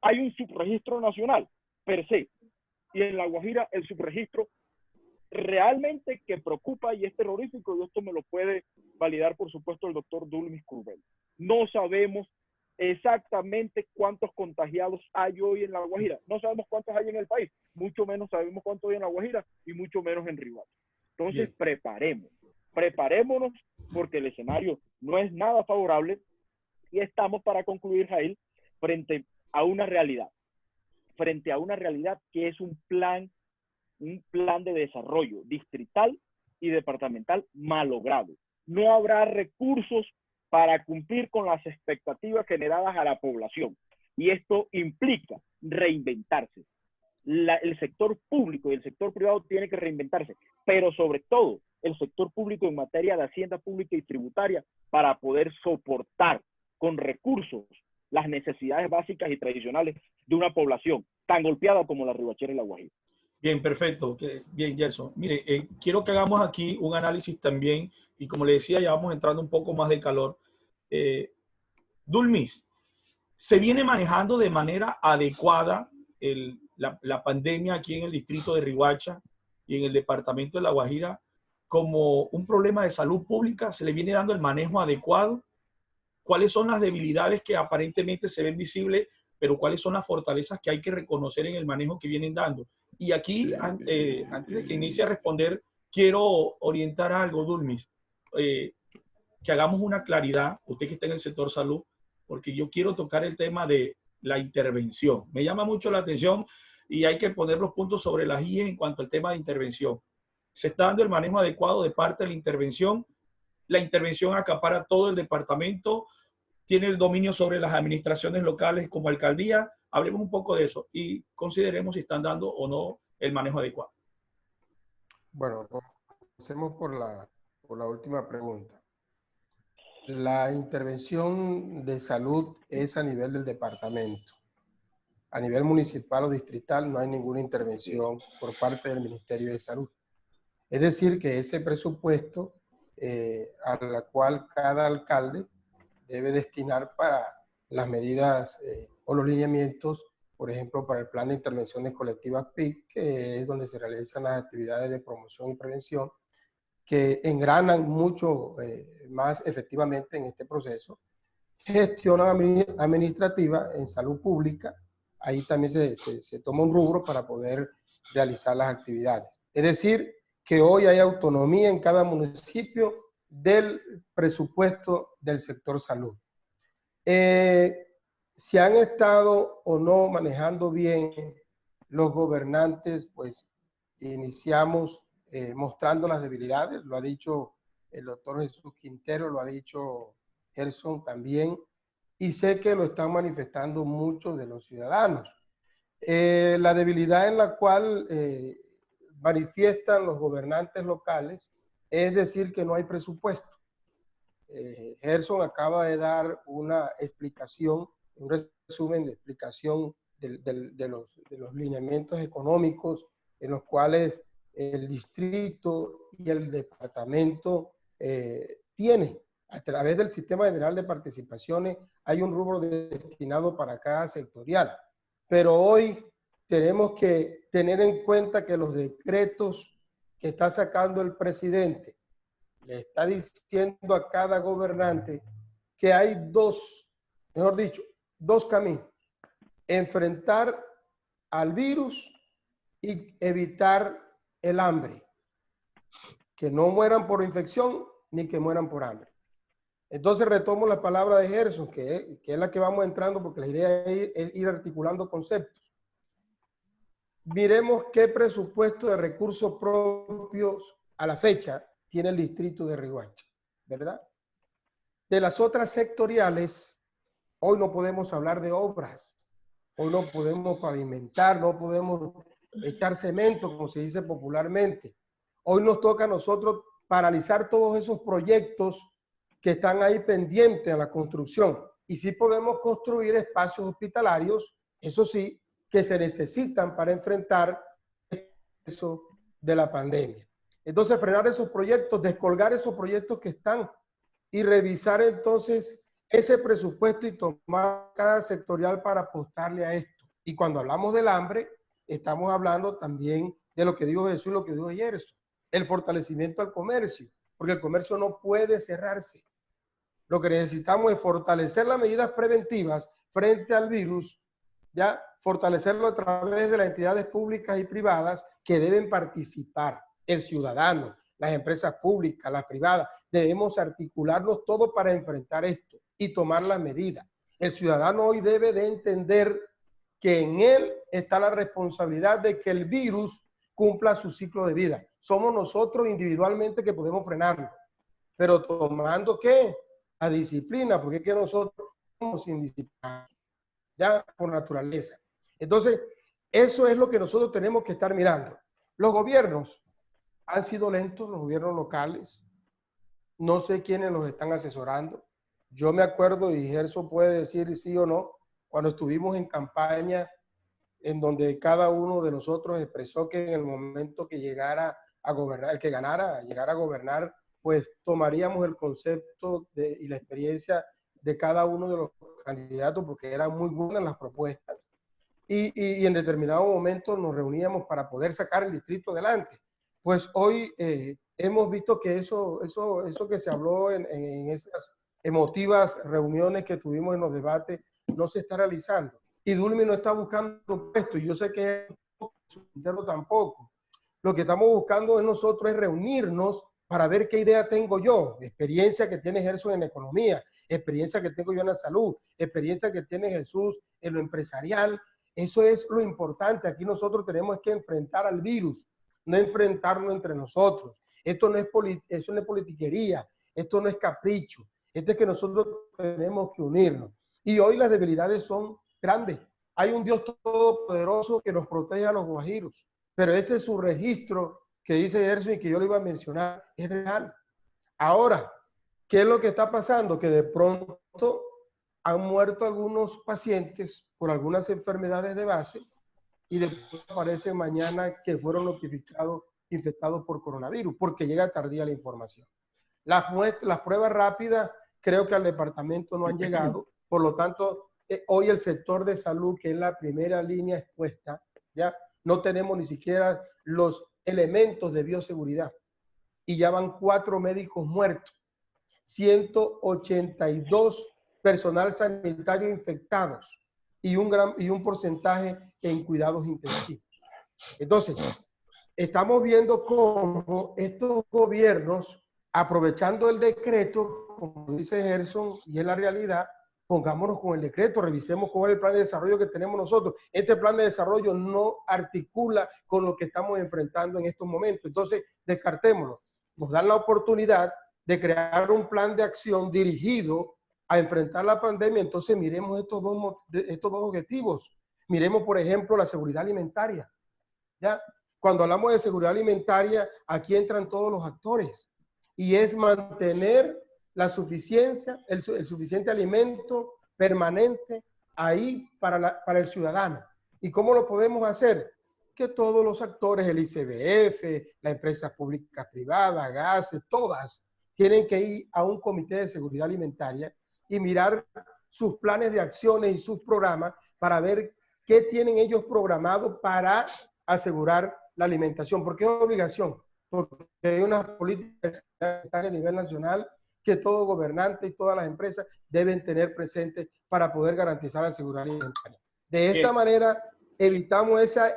Hay un subregistro nacional, per se, y en La Guajira el subregistro realmente que preocupa y es terrorífico, y esto me lo puede validar, por supuesto, el doctor Dulmis Curbelo. No sabemos exactamente cuántos contagiados hay hoy en La Guajira. No sabemos cuántos hay en el país, mucho menos sabemos cuántos hay en La Guajira y mucho menos en Riohacha. Entonces, preparémonos, porque el escenario no es nada favorable y estamos, para concluir, Jair, frente a una realidad que es un plan de desarrollo distrital y departamental malogrado. No habrá recursos para cumplir con las expectativas generadas a la población. Y esto implica reinventarse. El sector público y el sector privado tienen que reinventarse, pero sobre todo el sector público en materia de hacienda pública y tributaria, para poder soportar con recursos las necesidades básicas y tradicionales de una población tan golpeada como la riohachera y la Guajira. Bien, perfecto. Bien, Gerson. Mire, quiero que hagamos aquí un análisis también, y como le decía, ya vamos entrando un poco más de calor. Dulmis, ¿se viene manejando de manera adecuada la pandemia aquí en el distrito de Riohacha y en el departamento de La Guajira como un problema de salud pública? ¿Se le viene dando el manejo adecuado? ¿Cuáles son las debilidades que aparentemente se ven visibles, pero cuáles son las fortalezas que hay que reconocer en el manejo que vienen dando? Y aquí, antes de que inicie a responder, quiero orientar algo, Dulmis, que hagamos una claridad, usted que está en el sector salud, porque yo quiero tocar el tema de la intervención. Me llama mucho la atención y hay que poner los puntos sobre las IE en cuanto al tema de intervención. ¿Se está dando el manejo adecuado de parte de la intervención? La intervención acapara todo el departamento, tiene el dominio sobre las administraciones locales como alcaldía. Hablemos un poco de eso y consideremos si están dando o no el manejo adecuado. Bueno, comencemos por la última pregunta. La intervención de salud es a nivel del departamento. A nivel municipal o distrital no hay ninguna intervención por parte del Ministerio de Salud. Es decir, que ese presupuesto a la cual cada alcalde debe destinar para las medidas o los lineamientos, por ejemplo, para el plan de intervenciones colectivas PIC, que es donde se realizan las actividades de promoción y prevención, que engranan mucho más efectivamente en este proceso. Gestión administrativa en salud pública, ahí también se toma un rubro para poder realizar las actividades. Es decir, que hoy hay autonomía en cada municipio del presupuesto del sector salud. Si han estado o no manejando bien los gobernantes, pues iniciamos mostrando las debilidades, lo ha dicho el doctor Jesús Quintero, lo ha dicho Gerson también, y sé que lo están manifestando muchos de los ciudadanos. La debilidad en la cual manifiestan los gobernantes locales es decir que no hay presupuesto. Gerson acaba de dar una explicación, un resumen de explicación de los lineamientos económicos en los cuales el distrito y el departamento tiene. A través del Sistema General de Participaciones hay un rubro destinado para cada sectorial. Pero hoy tenemos que tener en cuenta que los decretos que está sacando el presidente le está diciendo a cada gobernante que hay dos caminos: enfrentar al virus y evitar el hambre. Que no mueran por infección ni que mueran por hambre. Entonces retomo la palabra de Gerson, que es la que vamos entrando, porque la idea es ir articulando conceptos. Miremos qué presupuesto de recursos propios a la fecha tiene el distrito de Riohacha, ¿verdad? De las otras sectoriales, hoy no podemos hablar de obras, hoy no podemos pavimentar, no podemos echar cemento, como se dice popularmente. Hoy nos toca a nosotros paralizar todos esos proyectos que están ahí pendientes a la construcción. Y sí podemos construir espacios hospitalarios, eso sí, que se necesitan para enfrentar eso de la pandemia. Entonces, frenar esos proyectos, descolgar esos proyectos que están y revisar entonces ese presupuesto y tomar cada sectorial para apostarle a esto. Y cuando hablamos del hambre, estamos hablando también de lo que dijo Jesús y lo que dijo Gerson, el fortalecimiento al comercio, porque el comercio no puede cerrarse. Lo que necesitamos es fortalecer las medidas preventivas frente al virus, ya fortalecerlo a través de las entidades públicas y privadas que deben participar, el ciudadano, las empresas públicas, las privadas. Debemos articularnos todos para enfrentar esto y tomar las medidas. El ciudadano hoy debe de entender que en él está la responsabilidad de que el virus cumpla su ciclo de vida. Somos nosotros individualmente que podemos frenarlo, pero tomando ¿qué? La disciplina, porque es que nosotros somos indisciplinados, ya por naturaleza. Entonces, eso es lo que nosotros tenemos que estar mirando. Los gobiernos han sido lentos, los gobiernos locales. No sé quiénes los están asesorando. Yo me acuerdo, y Gerson puede decir sí o no, cuando estuvimos en campaña, en donde cada uno de nosotros expresó que en el momento que llegara a gobernar, el que ganara, llegara a gobernar, pues tomaríamos el concepto y la experiencia de cada uno de los candidatos, porque eran muy buenas las propuestas. Y en determinado momento nos reuníamos para poder sacar el distrito adelante. Pues hoy hemos visto que eso que se habló en esas emotivas reuniones que tuvimos en los debates no se está realizando. Y Dulmi no está buscando un puesto, y yo sé que interno tampoco. Lo que estamos buscando en nosotros es reunirnos para ver qué idea tengo yo, experiencia que tiene Gerson en economía, experiencia que tengo yo en la salud, experiencia que tiene Jesús en lo empresarial. Eso es lo importante. Aquí nosotros tenemos que enfrentar al virus, no enfrentarnos entre nosotros. Esto no es politiquería, esto no es capricho. Esto es que nosotros tenemos que unirnos. Y hoy las debilidades son grandes. Hay un Dios todopoderoso que nos protege a los guajiros, pero ese es su registro que dice Gerson y que yo le iba a mencionar, es real. Ahora, ¿qué es lo que está pasando? Que de pronto han muerto algunos pacientes por algunas enfermedades de base y después aparece mañana que fueron notificados infectados por coronavirus, porque llega tardía la información. Las pruebas rápidas creo que al departamento no han llegado, por lo tanto, hoy el sector de salud, que es la primera línea expuesta, ya no tenemos ni siquiera los elementos de bioseguridad y ya van 4 médicos muertos, 182 personal sanitario infectados y un porcentaje en cuidados intensivos. Entonces, estamos viendo cómo estos gobiernos, aprovechando el decreto, como dice Gerson, y es la realidad, pongámonos con el decreto, revisemos cuál es el plan de desarrollo que tenemos nosotros. Este plan de desarrollo no articula con lo que estamos enfrentando en estos momentos. Entonces, descartémoslo. Nos dan la oportunidad de crear un plan de acción dirigido a enfrentar la pandemia. Entonces, miremos estos dos objetivos. Miremos, por ejemplo, la seguridad alimentaria. ¿Ya? Cuando hablamos de seguridad alimentaria, aquí entran todos los actores. Y es mantener la suficiencia, el suficiente alimento permanente ahí para el ciudadano. ¿Y cómo lo podemos hacer? Que todos los actores, el ICBF, las empresas públicas privadas, gases, todas, tienen que ir a un comité de seguridad alimentaria y mirar sus planes de acciones y sus programas para ver qué tienen ellos programados para asegurar la alimentación. ¿Por qué es obligación? Porque hay unas políticas a nivel nacional que todo gobernante y todas las empresas deben tener presente para poder garantizar la seguridad alimentaria. De esta manera evitamos esa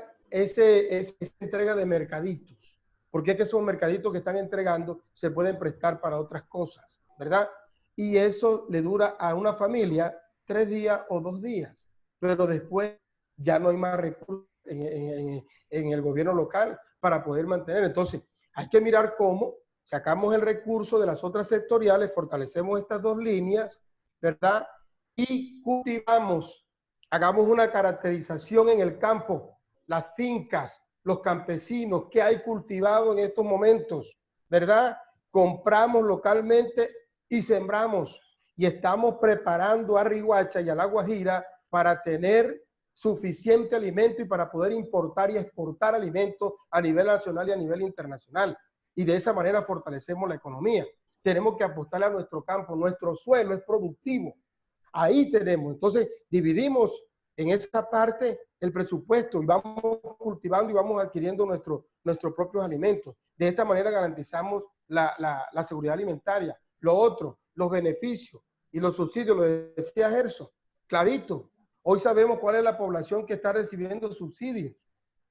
entrega de mercaditos, porque es que esos mercaditos que están entregando se pueden prestar para otras cosas, ¿verdad? Y eso le dura a una familia 3 días o 2 días, pero después ya no hay más recursos en el gobierno local para poder mantener. Entonces, hay que mirar cómo sacamos el recurso de las otras sectoriales, fortalecemos estas 2 líneas, ¿verdad? Y cultivamos, hagamos una caracterización en el campo, las fincas, los campesinos, qué hay cultivado en estos momentos, ¿verdad? Compramos localmente y sembramos. Y estamos preparando a Riohacha y a La Guajira para tener suficiente alimento y para poder importar y exportar alimentos a nivel nacional y a nivel internacional. y de esa manera fortalecemos la economía. Tenemos que apostarle a nuestro campo, nuestro suelo es productivo. Ahí tenemos, entonces dividimos en esa parte el presupuesto y vamos cultivando y vamos adquiriendo nuestros propios alimentos. De esta manera garantizamos la seguridad alimentaria. Lo otro, los beneficios y los subsidios, lo decía Gerson, clarito. Hoy sabemos cuál es la población que está recibiendo subsidios,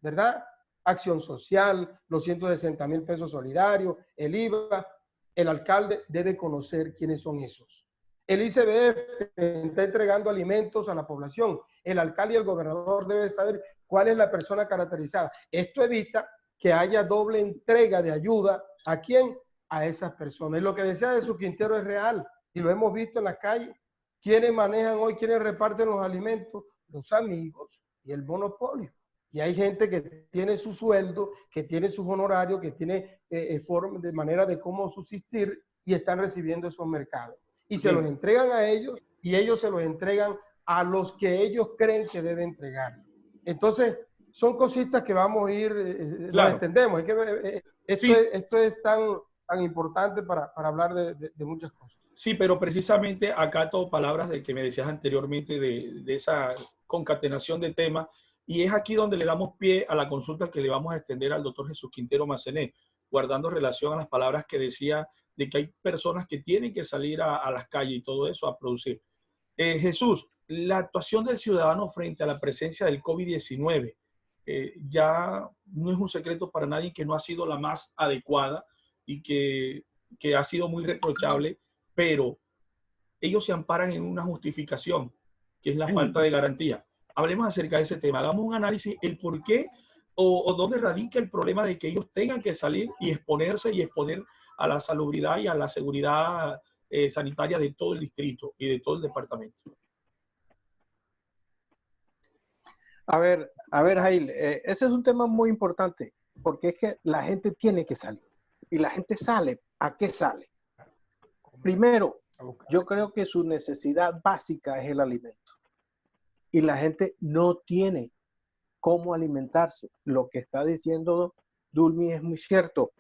¿verdad? Acción Social, los 160,000 pesos solidarios, el IVA. El alcalde debe conocer quiénes son esos. El ICBF está entregando alimentos a la población. El alcalde y el gobernador deben saber cuál es la persona caracterizada. Esto evita que haya doble entrega de ayuda. ¿A quién? A esas personas. Y lo que decía Jesús Quintero es real y lo hemos visto en la calle. ¿Quiénes manejan hoy, quiénes reparten los alimentos? Los amigos y el monopolio. Y hay gente que tiene su sueldo, que tiene sus honorarios, que tiene forma de manera de cómo subsistir y están recibiendo esos mercados. Y se los entregan a ellos y ellos se los entregan a los que ellos creen que deben entregar. Entonces, son cositas que vamos a ir, claro. Nos entendemos. Es que, esto es tan importante para hablar de muchas cosas. Sí, pero precisamente acato palabras de que me decías anteriormente de esa concatenación de temas, y es aquí donde le damos pie a la consulta que le vamos a extender al doctor Jesús Quintero Massenet, guardando relación a las palabras que decía de que hay personas que tienen que salir a las calles y todo eso a producir. Jesús, la actuación del ciudadano frente a la presencia del COVID-19 ya no es un secreto para nadie que no ha sido la más adecuada y que ha sido muy reprochable, pero ellos se amparan en una justificación, que es la falta de garantía. Hablemos acerca de ese tema, hagamos un análisis, el por qué o dónde radica el problema de que ellos tengan que salir y exponerse y exponer a la salubridad y a la seguridad sanitaria de todo el distrito y de todo el departamento. A ver, Jail, ese es un tema muy importante, porque es que la gente tiene que salir. Y la gente sale. ¿A qué sale? Primero, yo creo que su necesidad básica es el alimento. Y la gente no tiene cómo alimentarse. Lo que está diciendo Dulmi es muy cierto.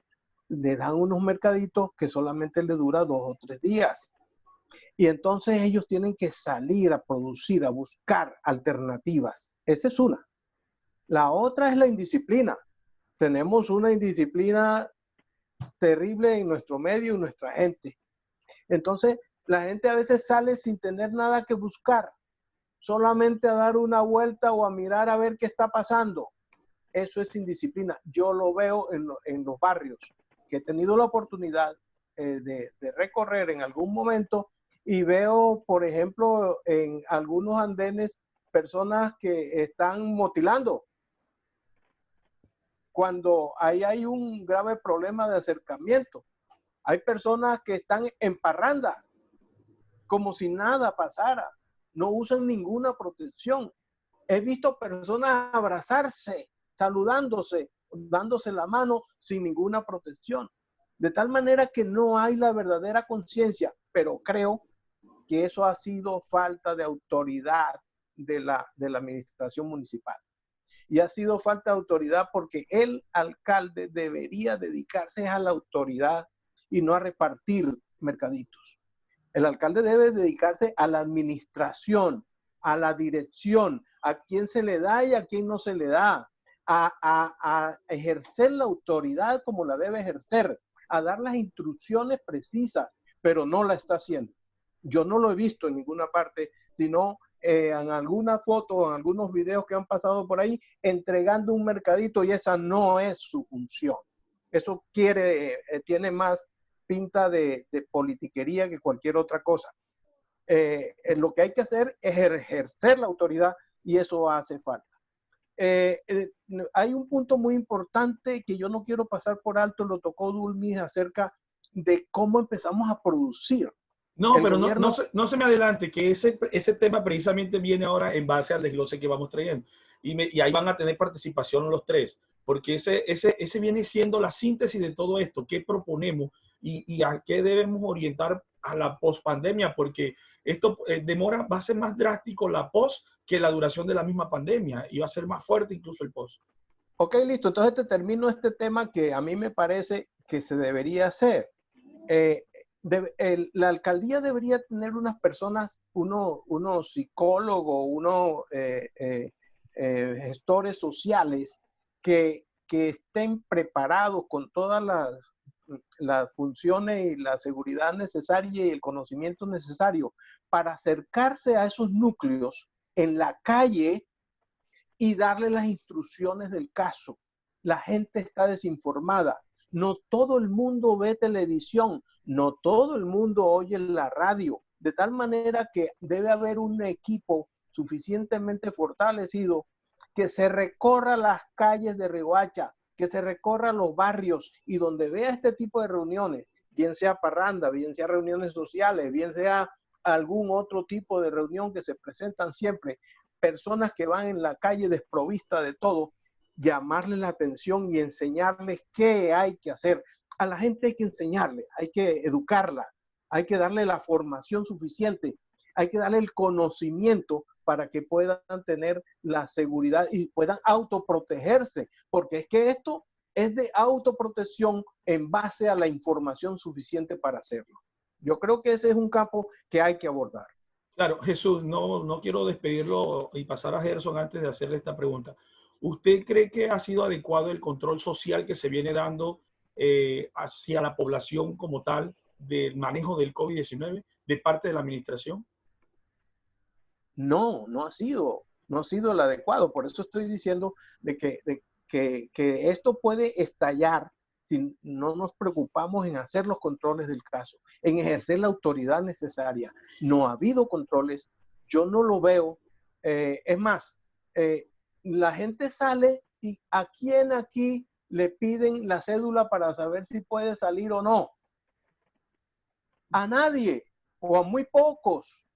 Le dan unos mercaditos que solamente le dura 2 o 3 días. Y entonces ellos tienen que salir a producir, a buscar alternativas. Esa es una. La otra es la indisciplina. Tenemos una indisciplina terrible en nuestro medio y nuestra gente. Entonces, la gente a veces sale sin tener nada que buscar, solamente a dar una vuelta o a mirar a ver qué está pasando. Eso es indisciplina. Yo lo veo en los barrios, que he tenido la oportunidad de recorrer en algún momento y veo, por ejemplo, en algunos andenes, personas que están motilando. Cuando ahí hay un grave problema de acercamiento. Hay personas que están en parranda, como si nada pasara. No usan ninguna protección. He visto personas abrazarse, saludándose, dándose la mano sin ninguna protección. De tal manera que no hay la verdadera conciencia, pero creo que eso ha sido falta de autoridad de la administración municipal. Y ha sido falta de autoridad porque el alcalde debería dedicarse a la autoridad y no a repartir mercaditos. El alcalde debe dedicarse a la administración, a la dirección, a quién se le da y a quién no se le da, a ejercer la autoridad como la debe ejercer, a dar las instrucciones precisas, pero no la está haciendo. Yo no lo he visto en ninguna parte, sino en alguna foto o en algunos videos que han pasado por ahí, entregando un mercadito, y esa no es su función. Eso tiene más pinta de politiquería que cualquier otra cosa. Lo que hay que hacer es ejercer la autoridad y eso hace falta. Hay un punto muy importante que yo no quiero pasar por alto, lo tocó Dulmi, acerca de cómo empezamos a producir. No, pero no se me adelante, que ese tema precisamente viene ahora en base al desglose que vamos trayendo. Y ahí van a tener participación los tres, porque ese viene siendo la síntesis de todo esto, qué proponemos y a qué debemos orientar a la pospandemia, porque esto va a ser más drástico la post que la duración de la misma pandemia y va a ser más fuerte incluso el post. Ok, listo. Entonces te termino este tema que a mí me parece que se debería hacer. La alcaldía debería tener unas personas, unos psicólogos, unos gestores sociales que estén preparados con todas las funciones y la seguridad necesaria y el conocimiento necesario para acercarse a esos núcleos en la calle y darle las instrucciones del caso. La gente está desinformada. No todo el mundo ve televisión, no todo el mundo oye la radio, de tal manera que debe haber un equipo suficientemente fortalecido que se recorra las calles de Riohacha, que se recorra los barrios y donde vea este tipo de reuniones, bien sea parranda, bien sea reuniones sociales, bien sea algún otro tipo de reunión que se presentan siempre, personas que van en la calle desprovista de todo, llamarle la atención y enseñarles qué hay que hacer. A la gente hay que enseñarle, hay que educarla, hay que darle la formación suficiente, hay que darle el conocimiento para que puedan tener la seguridad y puedan autoprotegerse, porque es que esto es de autoprotección en base a la información suficiente para hacerlo. Yo creo que ese es un campo que hay que abordar. Claro, Jesús, no quiero despedirlo y pasar a Gerson antes de hacerle esta pregunta. ¿Usted cree que ha sido adecuado el control social que se viene dando hacia la población como tal del manejo del COVID-19 de parte de la administración? No ha sido el adecuado. Por eso estoy diciendo que esto puede estallar si no nos preocupamos en hacer los controles del caso, en ejercer la autoridad necesaria. No ha habido controles, yo no lo veo. Es más, la gente sale y ¿a quién aquí le piden la cédula para saber si puede salir o no? A nadie o a muy pocos.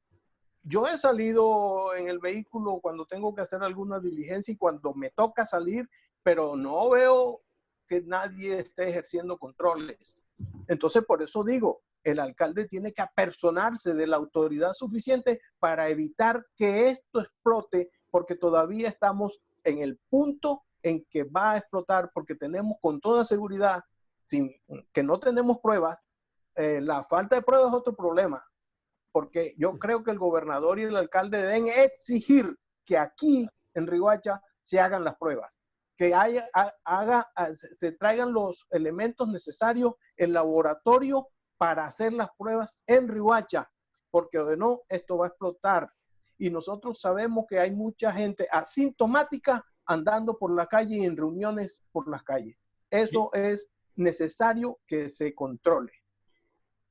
Yo he salido en el vehículo cuando tengo que hacer alguna diligencia y cuando me toca salir, pero no veo que nadie esté ejerciendo controles. Entonces, por eso digo, el alcalde tiene que apersonarse de la autoridad suficiente para evitar que esto explote, porque todavía estamos en el punto en que va a explotar, porque tenemos con toda seguridad, sin que no tenemos pruebas, la falta de pruebas es otro problema, porque yo creo que el gobernador y el alcalde deben exigir que aquí en Riohacha se hagan las pruebas, que se traigan los elementos necesarios en laboratorio para hacer las pruebas en Riohacha, porque de no, esto va a explotar. Y nosotros sabemos que hay mucha gente asintomática andando por la calle y en reuniones por las calles. Eso es necesario que se controle.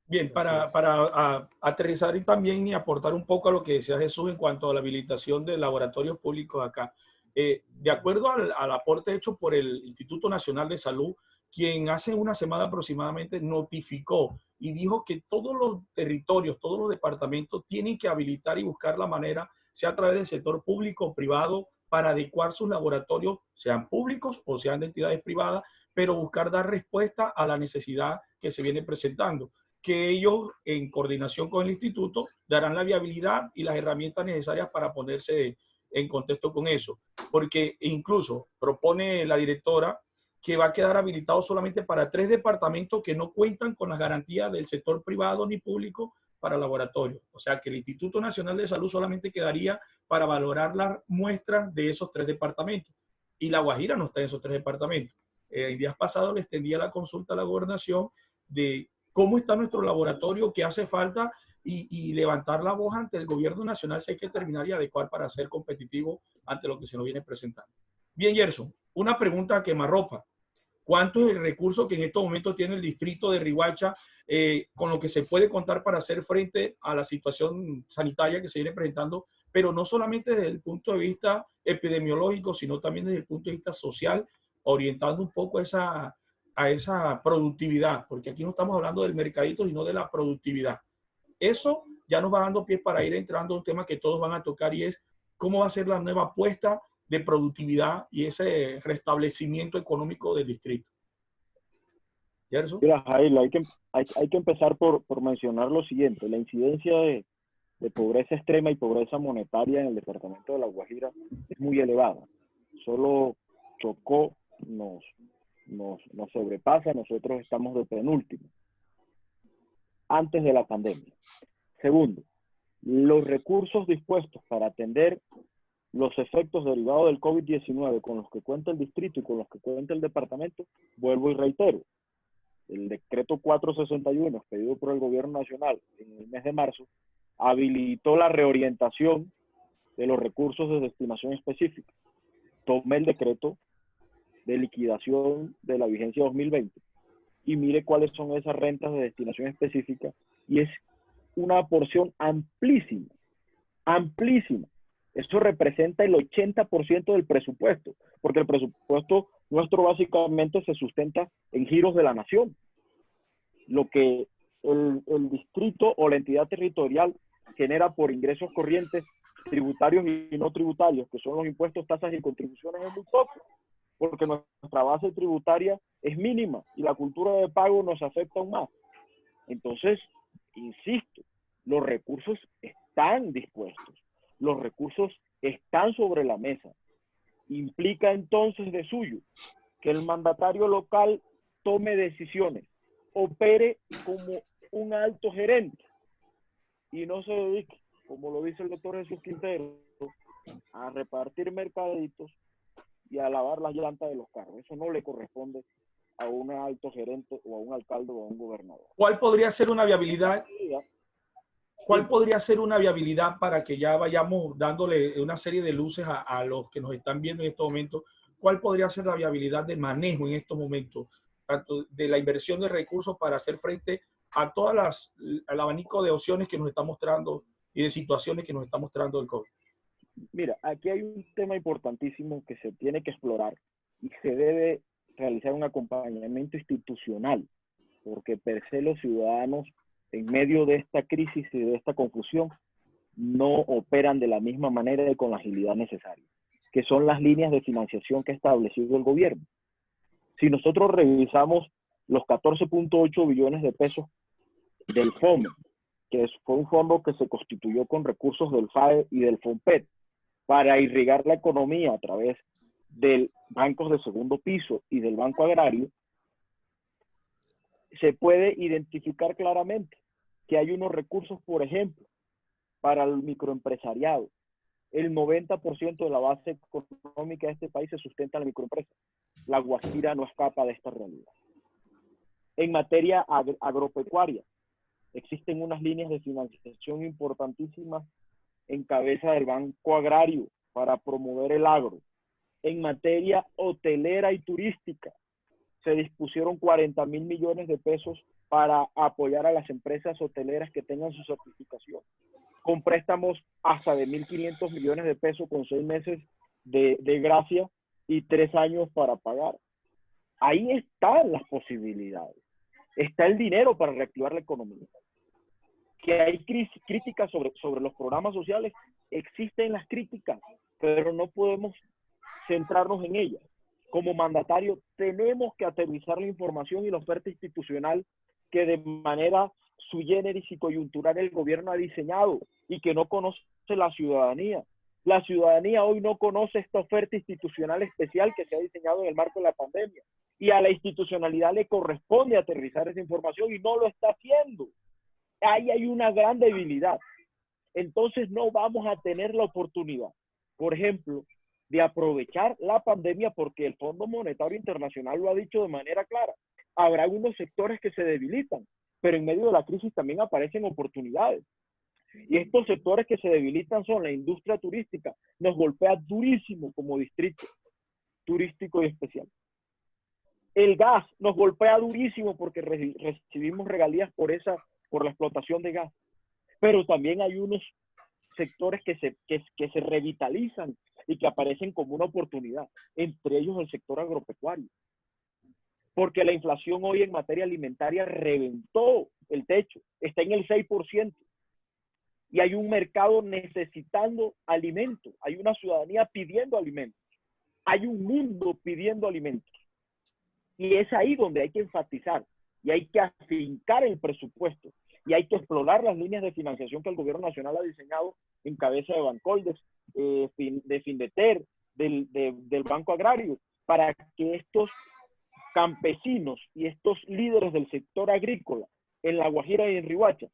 Bien, para aterrizar y también y aportar un poco a lo que decía Jesús en cuanto a la habilitación de laboratorios públicos acá. De acuerdo al aporte hecho por el Instituto Nacional de Salud, quien hace una semana aproximadamente notificó y dijo que todos los territorios, todos los departamentos tienen que habilitar y buscar la manera, sea a través del sector público o privado, para adecuar sus laboratorios, sean públicos o sean de entidades privadas, pero buscar dar respuesta a la necesidad que se viene presentando, que ellos, en coordinación con el instituto, darán la viabilidad y las herramientas necesarias para ponerse en contexto con eso. Porque incluso propone la directora que va a quedar habilitado solamente para 3 departamentos que no cuentan con las garantías del sector privado ni público para laboratorios. O sea que el Instituto Nacional de Salud solamente quedaría para valorar las muestras de esos 3 departamentos. Y La Guajira no está en esos 3 departamentos. En días pasados le extendía la consulta a la gobernación de cómo está nuestro laboratorio, qué hace falta y levantar la voz ante el gobierno nacional si hay que terminar y adecuar para ser competitivo ante lo que se nos viene presentando. Bien, Gerson, una pregunta a quemarropa. ¿Cuánto es el recurso que en estos momentos tiene el distrito de Riohacha con lo que se puede contar para hacer frente a la situación sanitaria que se viene presentando, pero no solamente desde el punto de vista epidemiológico, sino también desde el punto de vista social, orientando un poco a esa productividad, porque aquí no estamos hablando del mercadito, sino de la productividad? Eso ya nos va dando pie para ir entrando a un tema que todos van a tocar y es cómo va a ser la nueva apuesta de productividad y ese restablecimiento económico del distrito. ¿Gerson? Mira, Jair, hay que empezar por mencionar lo siguiente. La incidencia de pobreza extrema y pobreza monetaria en el departamento de La Guajira es muy elevada. Solo Chocó nos nos sobrepasa, nosotros estamos de penúltimo, antes de la pandemia. Segundo, los recursos dispuestos para atender los efectos derivados del COVID-19 con los que cuenta el distrito y con los que cuenta el departamento, vuelvo y reitero, el decreto 461 expedido por el gobierno nacional en el mes de marzo habilitó la reorientación de los recursos de destinación específica. Tome el decreto de liquidación de la vigencia 2020 y mire cuáles son esas rentas de destinación específica, y es una porción amplísima, amplísima. Eso representa el 80% del presupuesto, porque el presupuesto nuestro básicamente se sustenta en giros de la nación. Lo que el distrito o la entidad territorial genera por ingresos corrientes, tributarios y no tributarios, que son los impuestos, tasas y contribuciones, es muy poco, porque nuestra base tributaria es mínima y la cultura de pago nos afecta aún más. Entonces, insisto, los recursos están dispuestos, los recursos están sobre la mesa. Implica entonces de suyo que el mandatario local tome decisiones, opere como un alto gerente y no se dedique, como lo dice el doctor Jesús Quintero, a repartir mercaditos y a lavar las llantas de los carros. Eso no le corresponde a un alto gerente o a un alcalde o a un gobernador. ¿Cuál podría ser una viabilidad? ¿Cuál podría ser una viabilidad para que ya vayamos dándole una serie de luces a los que nos están viendo en estos momentos? ¿Cuál podría ser la viabilidad de manejo en estos momentos, tanto de la inversión de recursos para hacer frente a al abanico de opciones que nos está mostrando y de situaciones que nos está mostrando el COVID? Mira, aquí hay un tema importantísimo que se tiene que explorar y se debe realizar un acompañamiento institucional, porque per se los ciudadanos en medio de esta crisis y de esta confusión no operan de la misma manera y con la agilidad necesaria, que son las líneas de financiación que ha establecido el gobierno. Si nosotros revisamos los 14.8 billones de pesos del FOME, que fue un fondo que se constituyó con recursos del FAE y del FOMPET para irrigar la economía a través de bancos de segundo piso y del Banco Agrario, se puede identificar claramente que hay unos recursos, por ejemplo, para el microempresariado. El 90% de la base económica de este país se sustenta en la microempresa. La Guajira no escapa de esta realidad. En materia agropecuaria, existen unas líneas de financiación importantísimas en cabeza del Banco Agrario para promover el agro. En materia hotelera y turística, se dispusieron 40.000 millones de pesos para apoyar a las empresas hoteleras que tengan su certificación, con préstamos hasta de 1.500 millones de pesos con 6 meses de gracia y 3 años para pagar. Ahí están las posibilidades. Está el dinero para reactivar la economía. Que hay críticas sobre los programas sociales, existen las críticas, pero no podemos centrarnos en ellas. Como mandatario tenemos que aterrizar la información y la oferta institucional que de manera sui generis y coyuntural el gobierno ha diseñado y que no conoce la ciudadanía. La ciudadanía hoy no conoce esta oferta institucional especial que se ha diseñado en el marco de la pandemia, y a la institucionalidad le corresponde aterrizar esa información y no lo está haciendo. Ahí hay una gran debilidad. Entonces no vamos a tener la oportunidad, por ejemplo, de aprovechar la pandemia, porque el Fondo Monetario Internacional lo ha dicho de manera clara. Habrá algunos sectores que se debilitan, pero en medio de la crisis también aparecen oportunidades. Y estos sectores que se debilitan son la industria turística, nos golpea durísimo como distrito turístico y especial. El gas nos golpea durísimo porque recibimos regalías por la explotación de gas. Pero también hay unos sectores que se revitalizan y que aparecen como una oportunidad, entre ellos el sector agropecuario. Porque la inflación hoy en materia alimentaria reventó el techo, está en el 6%. Y hay un mercado necesitando alimentos, hay una ciudadanía pidiendo alimentos, hay un mundo pidiendo alimentos. Y es ahí donde hay que enfatizar y hay que afincar el presupuesto y hay que explorar las líneas de financiación que el gobierno nacional ha diseñado en cabeza de Bancoldes, de Findeter, del Banco Agrario, para que estos campesinos y estos líderes del sector agrícola en La Guajira y en Riohacha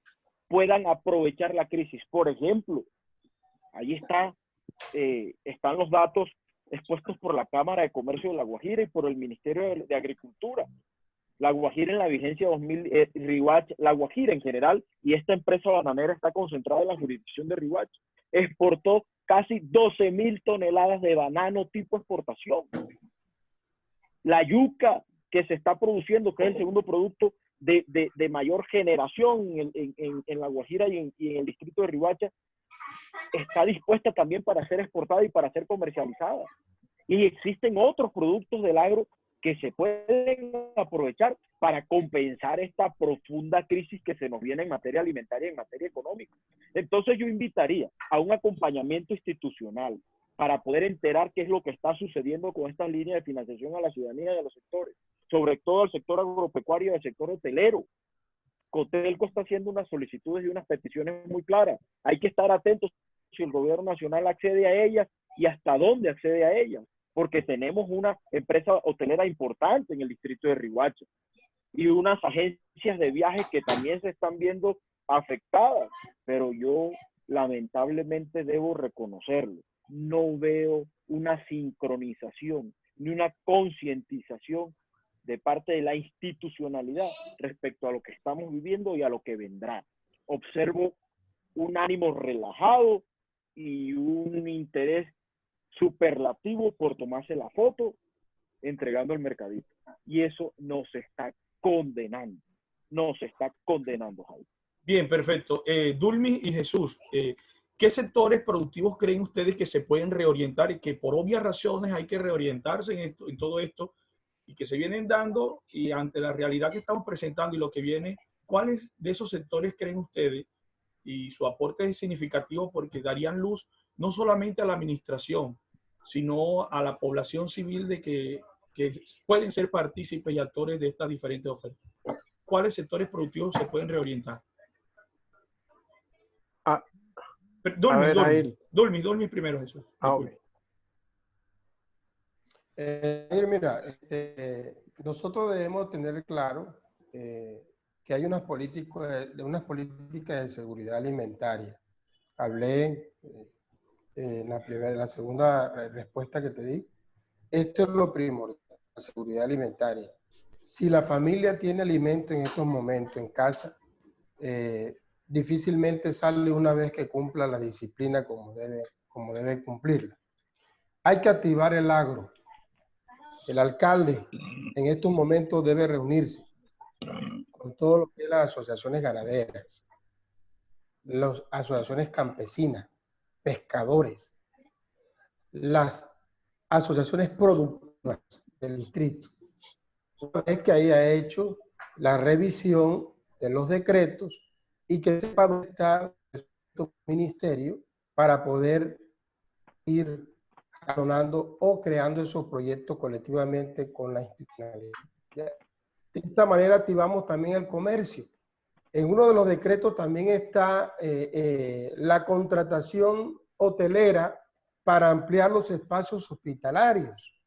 puedan aprovechar la crisis. Por ejemplo, ahí están los datos expuestos por la Cámara de Comercio de La Guajira y por el Ministerio de Agricultura. La Guajira en la vigencia 2000, Riohacha, La Guajira en general, y esta empresa bananera está concentrada en la jurisdicción de Riohacha, exportó casi 12.000 toneladas de banano tipo exportación. La yuca que se está produciendo, que es el segundo producto de mayor generación en La Guajira y en el distrito de Riohacha, está dispuesta también para ser exportada y para ser comercializada. Y existen otros productos del agro que se pueden aprovechar para compensar esta profunda crisis que se nos viene en materia alimentaria y en materia económica. Entonces yo invitaría a un acompañamiento institucional para poder enterar qué es lo que está sucediendo con estas líneas de financiación a la ciudadanía y a los sectores, sobre todo al sector agropecuario y al sector hotelero. Cotelco está haciendo unas solicitudes y unas peticiones muy claras. Hay que estar atentos si el gobierno nacional accede a ellas y hasta dónde accede a ellas, porque tenemos una empresa hotelera importante en el distrito de Riohacha y unas agencias de viajes que también se están viendo afectadas, pero yo lamentablemente debo reconocerlo, no veo una sincronización ni una concientización de parte de la institucionalidad respecto a lo que estamos viviendo y a lo que vendrá. Observo un ánimo relajado y un interés superlativo por tomarse la foto entregando el mercadito. Y eso nos está condenando. Nos está condenando, Jaime. Bien, perfecto. Dulmi y Jesús, ¿qué sectores productivos creen ustedes que se pueden reorientar y que por obvias razones hay que reorientarse en todo esto y que se vienen dando, y ante la realidad que estamos presentando y lo que viene, cuáles de esos sectores creen ustedes y su aporte es significativo porque darían luz no solamente a la administración, sino a la población civil de que pueden ser partícipes y actores de estas diferentes ofertas? ¿Cuáles sectores productivos se pueden reorientar? Dulmi primero, Jesús. Okay. Mira, nosotros debemos tener claro que hay unas políticas de seguridad alimentaria. Hablé en la segunda respuesta que te di. Esto es lo primordial, la seguridad alimentaria. Si la familia tiene alimento en estos momentos en casa, difícilmente sale una vez que cumpla la disciplina como debe cumplirla. Hay que activar el agro. El alcalde en estos momentos debe reunirse con todo lo que es las asociaciones ganaderas, las asociaciones campesinas, pescadores, las asociaciones productivas del distrito. Es que haya hecho la revisión de los decretos y que sepa dónde está el ministerio para poder ir jalonando o creando esos proyectos colectivamente con la institucionalidad. De esta manera activamos también el comercio. En uno de los decretos también está la contratación hotelera para ampliar los espacios hospitalarios.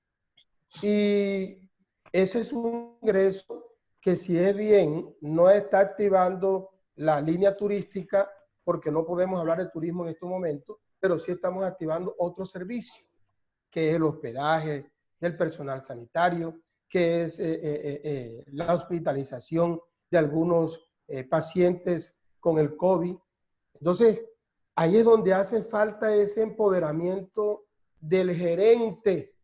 Y ese es un ingreso que, si es bien, no está activando la línea turística, porque no podemos hablar de turismo en estos momentos, pero sí estamos activando otros servicios, que es el hospedaje del personal sanitario, que es la hospitalización de algunos pacientes con el COVID. Entonces, ahí es donde hace falta ese empoderamiento del gerente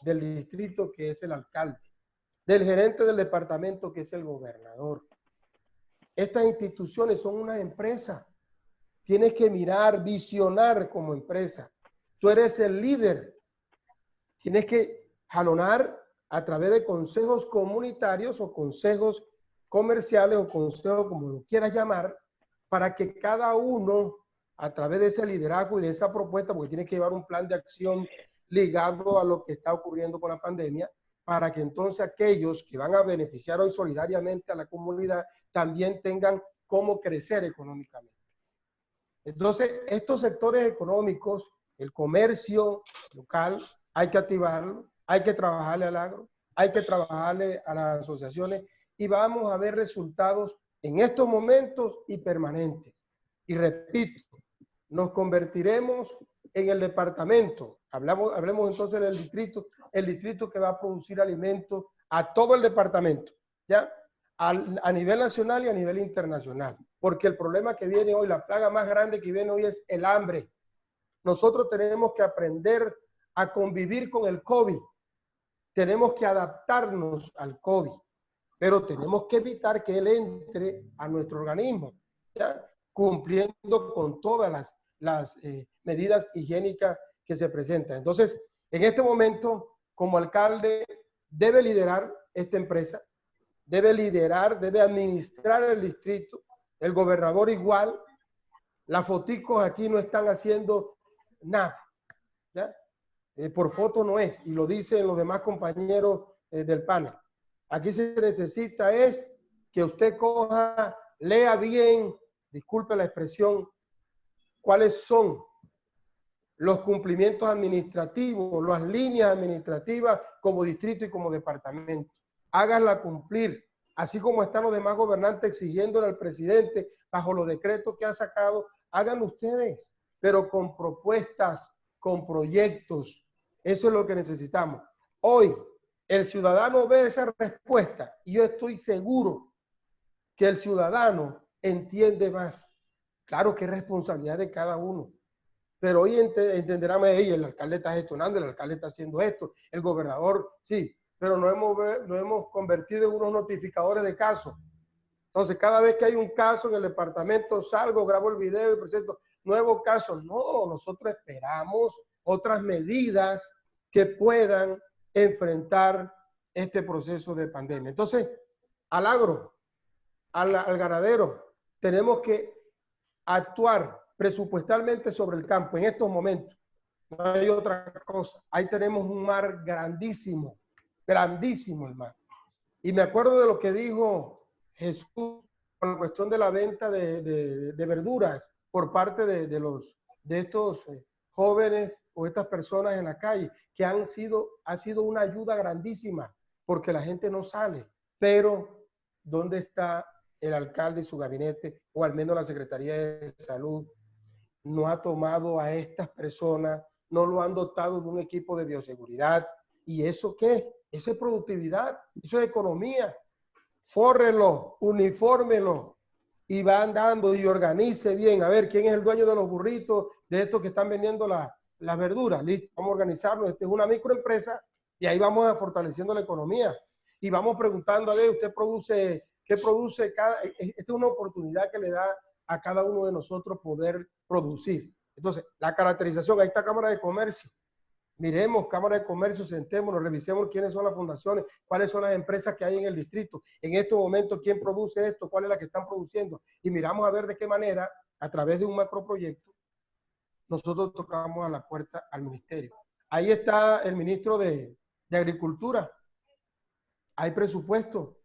del distrito, que es el alcalde, del gerente del departamento, que es el gobernador. Estas instituciones son una empresa. Tienes que mirar, visionar como empresa. Tú eres el líder. Tienes que jalonar a través de consejos comunitarios o consejos comerciales o consejos, como lo quieras llamar, para que cada uno, a través de ese liderazgo y de esa propuesta, porque tienes que llevar un plan de acción ligado a lo que está ocurriendo con la pandemia, para que entonces aquellos que van a beneficiar hoy solidariamente a la comunidad también tengan cómo crecer económicamente. Entonces, estos sectores económicos, el comercio local, hay que activarlo, hay que trabajarle al agro, hay que trabajarle a las asociaciones y vamos a ver resultados en estos momentos y permanentes. Y repito, nos convertiremos en el departamento, hablemos entonces del distrito, el distrito que va a producir alimentos a todo el departamento, ¿ya? A nivel nacional y a nivel internacional. Porque el problema que viene hoy, la plaga más grande que viene hoy es el hambre. Nosotros tenemos que aprender a convivir con el COVID. Tenemos que adaptarnos al COVID, pero tenemos que evitar que él entre a nuestro organismo, ¿ya? Cumpliendo con todas las medidas higiénicas que se presentan. Entonces, en este momento, como alcalde, debe liderar esta empresa, debe liderar, debe administrar el distrito, el gobernador igual. Las foticos aquí no están haciendo nada, ¿ya? Por foto no es, y lo dicen los demás compañeros del panel. Aquí se necesita es que usted coja, lea bien, disculpe la expresión, cuáles son los cumplimientos administrativos, las líneas administrativas como distrito y como departamento. Háganla cumplir, así como están los demás gobernantes exigiéndole al presidente bajo los decretos que ha sacado, hagan ustedes, pero con propuestas, con proyectos. Eso es lo que necesitamos. Hoy, el ciudadano ve esa respuesta y yo estoy seguro que el ciudadano entiende más. Claro que es responsabilidad de cada uno, pero hoy entenderán, el alcalde está gestionando, el alcalde está haciendo esto, el gobernador, sí, pero nos hemos convertido en unos notificadores de casos. Entonces, cada vez que hay un caso en el departamento, salgo, grabo el video y presento nuevos casos. No, nosotros esperamos otras medidas que puedan enfrentar este proceso de pandemia. Entonces, al agro, al ganadero, tenemos que actuar presupuestalmente sobre el campo en estos momentos. No hay otra cosa. Ahí tenemos un mar grandísimo, grandísimo el mar. Y me acuerdo de lo que dijo Jesús con la cuestión de la venta de verduras por parte de estos jóvenes o estas personas en la calle, que ha sido una ayuda grandísima, porque la gente no sale. Pero, ¿dónde está el alcalde y su gabinete, o al menos la Secretaría de Salud? No ha tomado a estas personas, no lo han dotado de un equipo de bioseguridad. ¿Y eso qué? Eso es productividad, eso es economía. Fórrelo, unifórmelo y va andando y organice bien. A ver, ¿quién es el dueño de los burritos, de estos que están vendiendo las verduras? Listo, vamos a organizarlo. Esta es una microempresa y ahí vamos a fortaleciendo la economía. Y vamos preguntando, a ver, usted produce, ¿qué produce cada? Esta es una oportunidad que le da a cada uno de nosotros poder producir. Entonces, la caracterización, ahí está Cámara de Comercio. Miremos Cámara de Comercio, sentémonos, revisemos quiénes son las fundaciones, cuáles son las empresas que hay en el distrito, en estos momentos quién produce esto, cuál es la que están produciendo, y miramos a ver de qué manera, a través de un macroproyecto, nosotros tocamos a la puerta al ministerio. Ahí está el ministro de Agricultura. Hay presupuesto,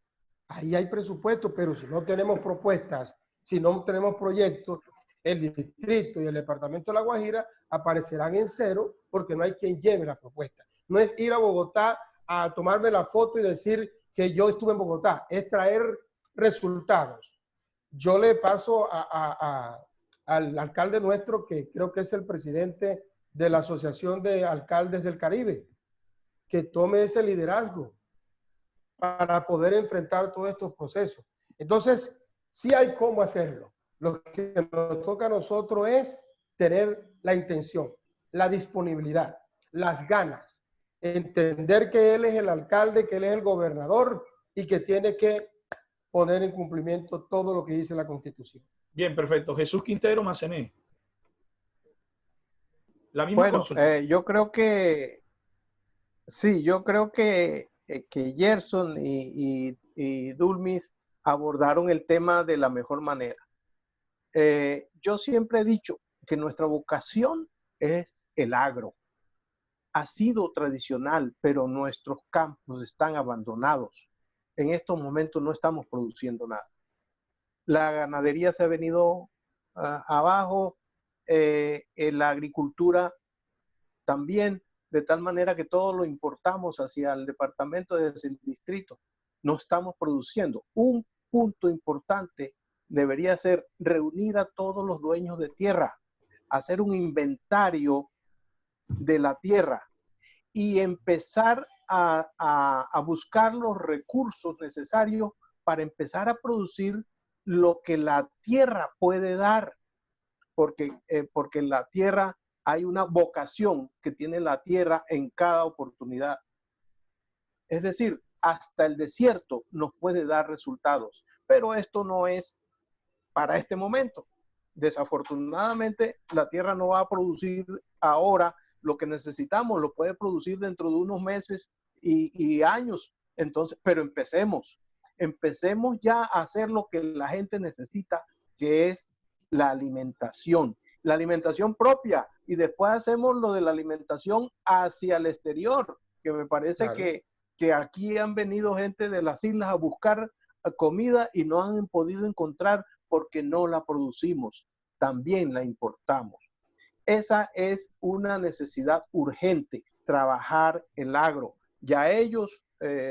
ahí hay presupuesto, pero si no tenemos propuestas, si no tenemos proyectos, el distrito y el departamento de La Guajira aparecerán en cero porque no hay quien lleve la propuesta. No es ir a Bogotá a tomarme la foto y decir que yo estuve en Bogotá, es traer resultados. Yo le paso al alcalde nuestro, que creo que es el presidente de la Asociación de Alcaldes del Caribe, que tome ese liderazgo para poder enfrentar todos estos procesos. Entonces, sí hay cómo hacerlo. Lo que nos toca a nosotros es tener la intención, la disponibilidad, las ganas, entender que él es el alcalde, que él es el gobernador y que tiene que poner en cumplimiento todo lo que dice la Constitución. Bien, perfecto. Jesús Quintero Macené. La misma Bueno, consulta. yo creo que sí, yo creo que Gerson y Dulmis abordaron el tema de la mejor manera. Yo siempre he dicho que nuestra vocación es el agro. Ha sido tradicional, pero nuestros campos están abandonados. En estos momentos no estamos produciendo nada. La ganadería se ha venido abajo, la agricultura también. de tal manera que todo lo importamos hacia el departamento desde el distrito. No estamos produciendo. Un punto importante debería ser reunir a todos los dueños de tierra, hacer un inventario de la tierra y empezar a buscar los recursos necesarios para empezar a producir lo que la tierra puede dar, porque en la tierra hay una vocación que tiene la tierra en cada oportunidad. Es decir, hasta el desierto nos puede dar resultados, pero esto no es para este momento. Desafortunadamente, la tierra no va a producir ahora lo que necesitamos, lo puede producir dentro de unos meses y años. Entonces, pero empecemos ya a hacer lo que la gente necesita, que es la alimentación propia, y después hacemos lo de la alimentación hacia el exterior, que me parece claro. que aquí han venido gente de las islas a buscar comida y no han podido encontrar porque no la producimos, también la importamos. Esa es una necesidad urgente, trabajar el agro. Ya ellos,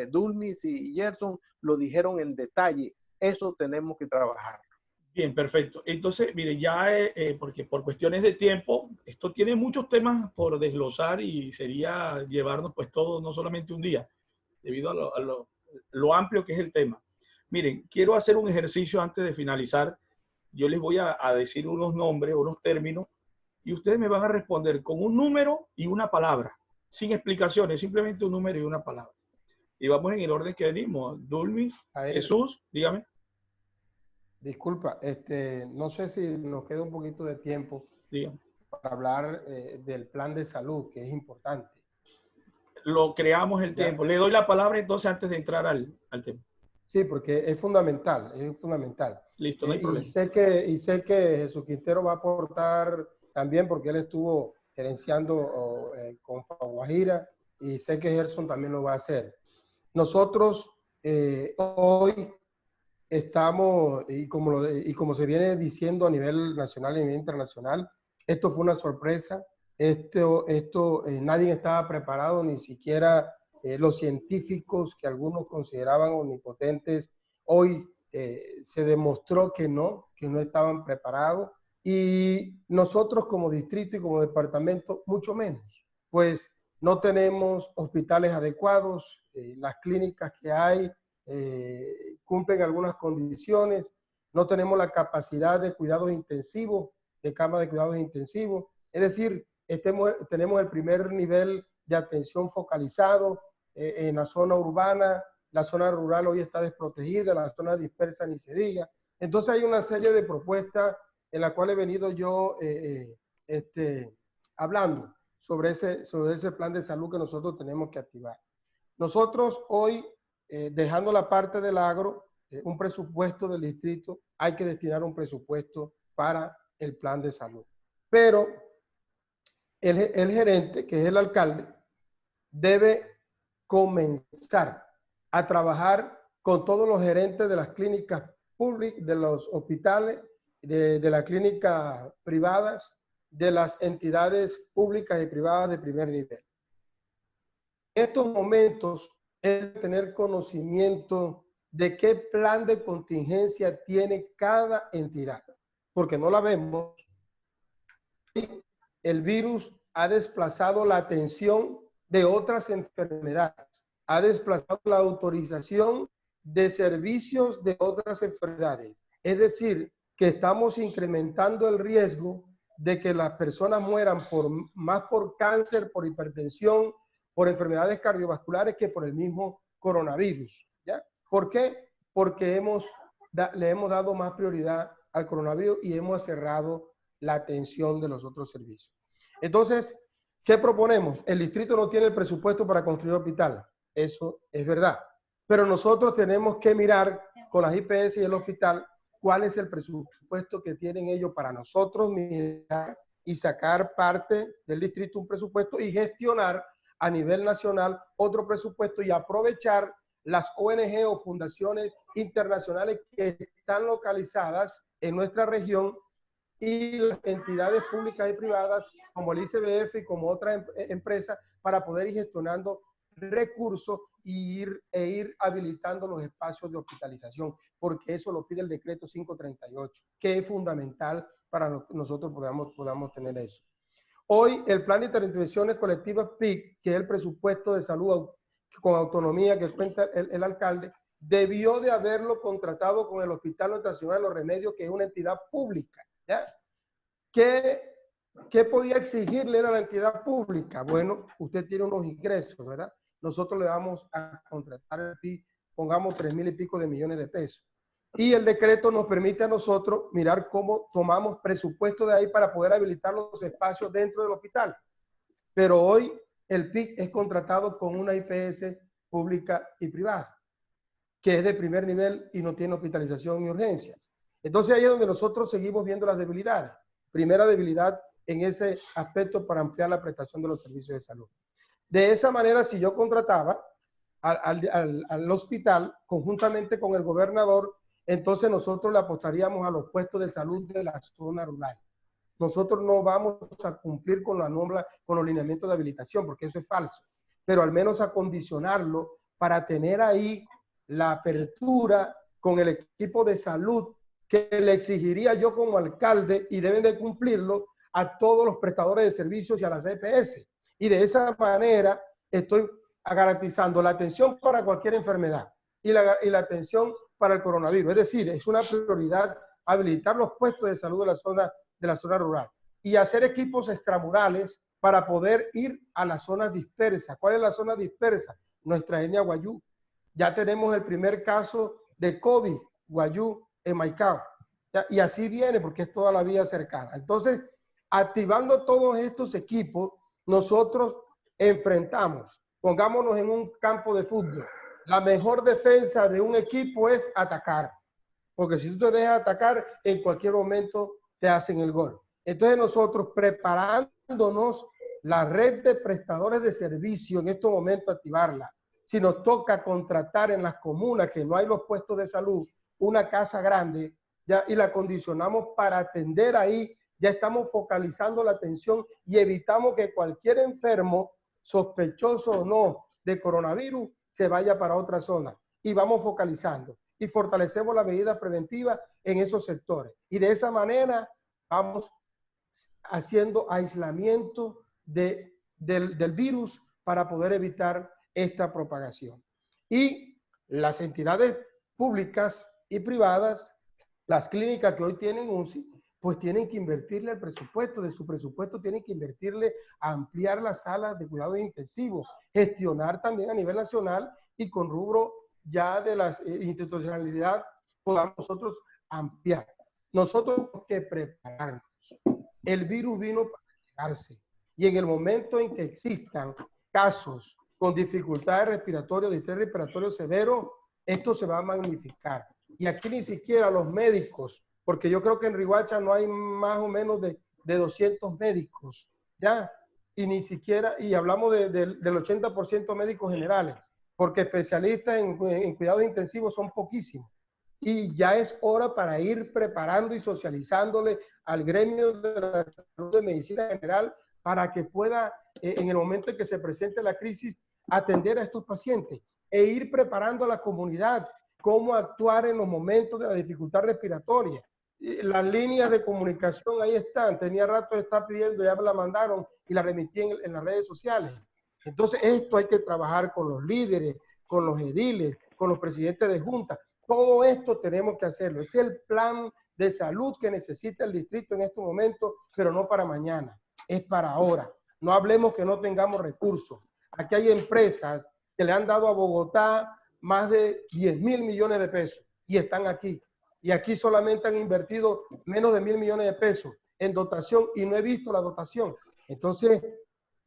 Dulmis y Gerson, lo dijeron en detalle. Eso tenemos que trabajar. Bien, perfecto. Entonces, mire, ya, porque por cuestiones de tiempo, esto tiene muchos temas por desglosar y sería llevarnos pues todo, no solamente un día, debido a lo amplio que es el tema. Miren, quiero hacer un ejercicio antes de finalizar. Yo les voy a decir unos nombres, unos términos, y ustedes me van a responder con un número y una palabra, sin explicaciones, simplemente un número y una palabra. Y vamos en el orden que venimos. Dulmis, Jesús, dígame. Disculpa, no sé si nos queda un poquito de tiempo para hablar del plan de salud, que es importante. Lo creamos el tiempo. Le doy la palabra entonces antes de entrar al tema. Sí, porque es fundamental, es fundamental. Listo, no hay problema. Y sé que Jesús Quintero va a aportar también, porque él estuvo gerenciando con Faguajira, y sé que Gerson también lo va a hacer. Nosotros hoy estamos, y como se viene diciendo a nivel nacional y a nivel internacional, esto fue una sorpresa. Nadie estaba preparado, ni siquiera los científicos que algunos consideraban omnipotentes. Hoy se demostró que no estaban preparados, y nosotros como distrito y como departamento mucho menos, pues no tenemos hospitales adecuados, las clínicas que hay cumplen algunas condiciones, no tenemos la capacidad de cuidados intensivos, de cama de cuidados intensivos, es decir, tenemos el primer nivel de atención focalizado en la zona urbana, la zona rural hoy está desprotegida, la zona dispersa ni se diga. Entonces hay una serie de propuestas en la cual he venido yo hablando sobre ese plan de salud que nosotros tenemos que activar. Nosotros hoy, dejando la parte del agro, un presupuesto del distrito, hay que destinar un presupuesto para el plan de salud. Pero el gerente, que es el alcalde, debe comenzar a trabajar con todos los gerentes de las clínicas públicas, de los hospitales, de las clínicas privadas, de las entidades públicas y privadas de primer nivel. En estos momentos es tener conocimiento de qué plan de contingencia tiene cada entidad, porque no la vemos. El virus ha desplazado la atención de otras enfermedades, ha desplazado la autorización de servicios de otras enfermedades. Es decir, que estamos incrementando el riesgo de que las personas mueran más por cáncer, por hipertensión, por enfermedades cardiovasculares que por el mismo coronavirus. ¿Ya? ¿Por qué? Porque le hemos dado más prioridad al coronavirus y hemos cerrado la atención de los otros servicios. Entonces, ¿qué proponemos? El distrito no tiene el presupuesto para construir hospital. Eso es verdad. Pero nosotros tenemos que mirar con las IPS y el hospital cuál es el presupuesto que tienen ellos para nosotros mirar y sacar parte del distrito un presupuesto y gestionar a nivel nacional otro presupuesto y aprovechar las ONG o fundaciones internacionales que están localizadas en nuestra región y las entidades públicas y privadas como el ICBF y como otras empresas para poder ir gestionando recursos y ir habilitando los espacios de hospitalización, porque eso lo pide el decreto 538, que es fundamental para que nosotros podamos tener eso. Hoy el plan de intervenciones colectivas PIC, que es el presupuesto de salud con autonomía que cuenta el alcalde, debió de haberlo contratado con el Hospital Nacional de los Remedios, que es una entidad pública, ¿ya? ¿Qué podía exigirle a la entidad pública? Bueno, usted tiene unos ingresos, ¿verdad? Nosotros le vamos a contratar el PIC, pongamos 3.000 y pico de millones de pesos. Y el decreto nos permite a nosotros mirar cómo tomamos presupuesto de ahí para poder habilitar los espacios dentro del hospital. Pero hoy el PIC es contratado con una IPS pública y privada, que es de primer nivel y no tiene hospitalización ni urgencias. Entonces ahí es donde nosotros seguimos viendo las debilidades. Primera debilidad en ese aspecto para ampliar la prestación de los servicios de salud. De esa manera, si yo contrataba al hospital conjuntamente con el gobernador, entonces nosotros le apostaríamos a los puestos de salud de la zona rural. Nosotros no vamos a cumplir con los lineamientos de habilitación, porque eso es falso, pero al menos acondicionarlo para tener ahí la apertura con el equipo de salud que le exigiría yo como alcalde, y deben de cumplirlo a todos los prestadores de servicios y a las EPS. Y de esa manera estoy garantizando la atención para cualquier enfermedad y la atención para el coronavirus. Es decir, es una prioridad habilitar los puestos de salud de la zona rural y hacer equipos extramurales para poder ir a las zonas dispersas. ¿Cuál es la zona dispersa? Nuestra etnia Guayú. Ya tenemos el primer caso de COVID, Guayú, en Maicao. Y así viene porque es toda la vía cercana. Entonces, activando todos estos equipos, nosotros enfrentamos, pongámonos en un campo de fútbol. La mejor defensa de un equipo es atacar. Porque si tú te dejas atacar, en cualquier momento te hacen el gol. Entonces nosotros preparándonos la red de prestadores de servicio, en estos momentos activarla. Si nos toca contratar en las comunas que no hay los puestos de salud, una casa grande, ya, y la condicionamos para atender ahí, ya estamos focalizando la atención y evitamos que cualquier enfermo, sospechoso o no de coronavirus, se vaya para otra zona. Y vamos focalizando y fortalecemos las medidas preventivas en esos sectores. Y de esa manera vamos haciendo aislamiento del virus para poder evitar esta propagación. Y las entidades públicas y privadas, las clínicas que hoy tienen UCI, pues tienen que invertirle el presupuesto, de su presupuesto tienen que invertirle a ampliar las salas de cuidados intensivos, gestionar también a nivel nacional y con rubro ya de la institucionalidad podamos nosotros ampliar. Nosotros tenemos que prepararnos. El virus vino para quedarse y en el momento en que existan casos con dificultades respiratorias, distrés respiratorio severo, esto se va a magnificar. Y aquí ni siquiera los médicos, porque yo creo que en Riohacha no hay más o menos de 200 médicos, ¿ya? Y ni siquiera, y hablamos del 80% médicos generales, porque especialistas en cuidados intensivos son poquísimos. Y ya es hora para ir preparando y socializándole al gremio de la salud de medicina general para que pueda, en el momento en que se presente la crisis, atender a estos pacientes e ir preparando a la comunidad cómo actuar en los momentos de la dificultad respiratoria. Las líneas de comunicación ahí están. Tenía rato de estar pidiendo, ya me la mandaron y la remití en las redes sociales. Entonces esto hay que trabajar con los líderes, con los ediles, con los presidentes de junta. Todo esto tenemos que hacerlo. Es el plan de salud que necesita el distrito en estos momentos, pero no para mañana, es para ahora. No hablemos que no tengamos recursos. Aquí hay empresas que le han dado a Bogotá más de 10.000 millones de pesos y están aquí. Y aquí solamente han invertido menos de 1.000 millones de pesos en dotación y no he visto la dotación. Entonces,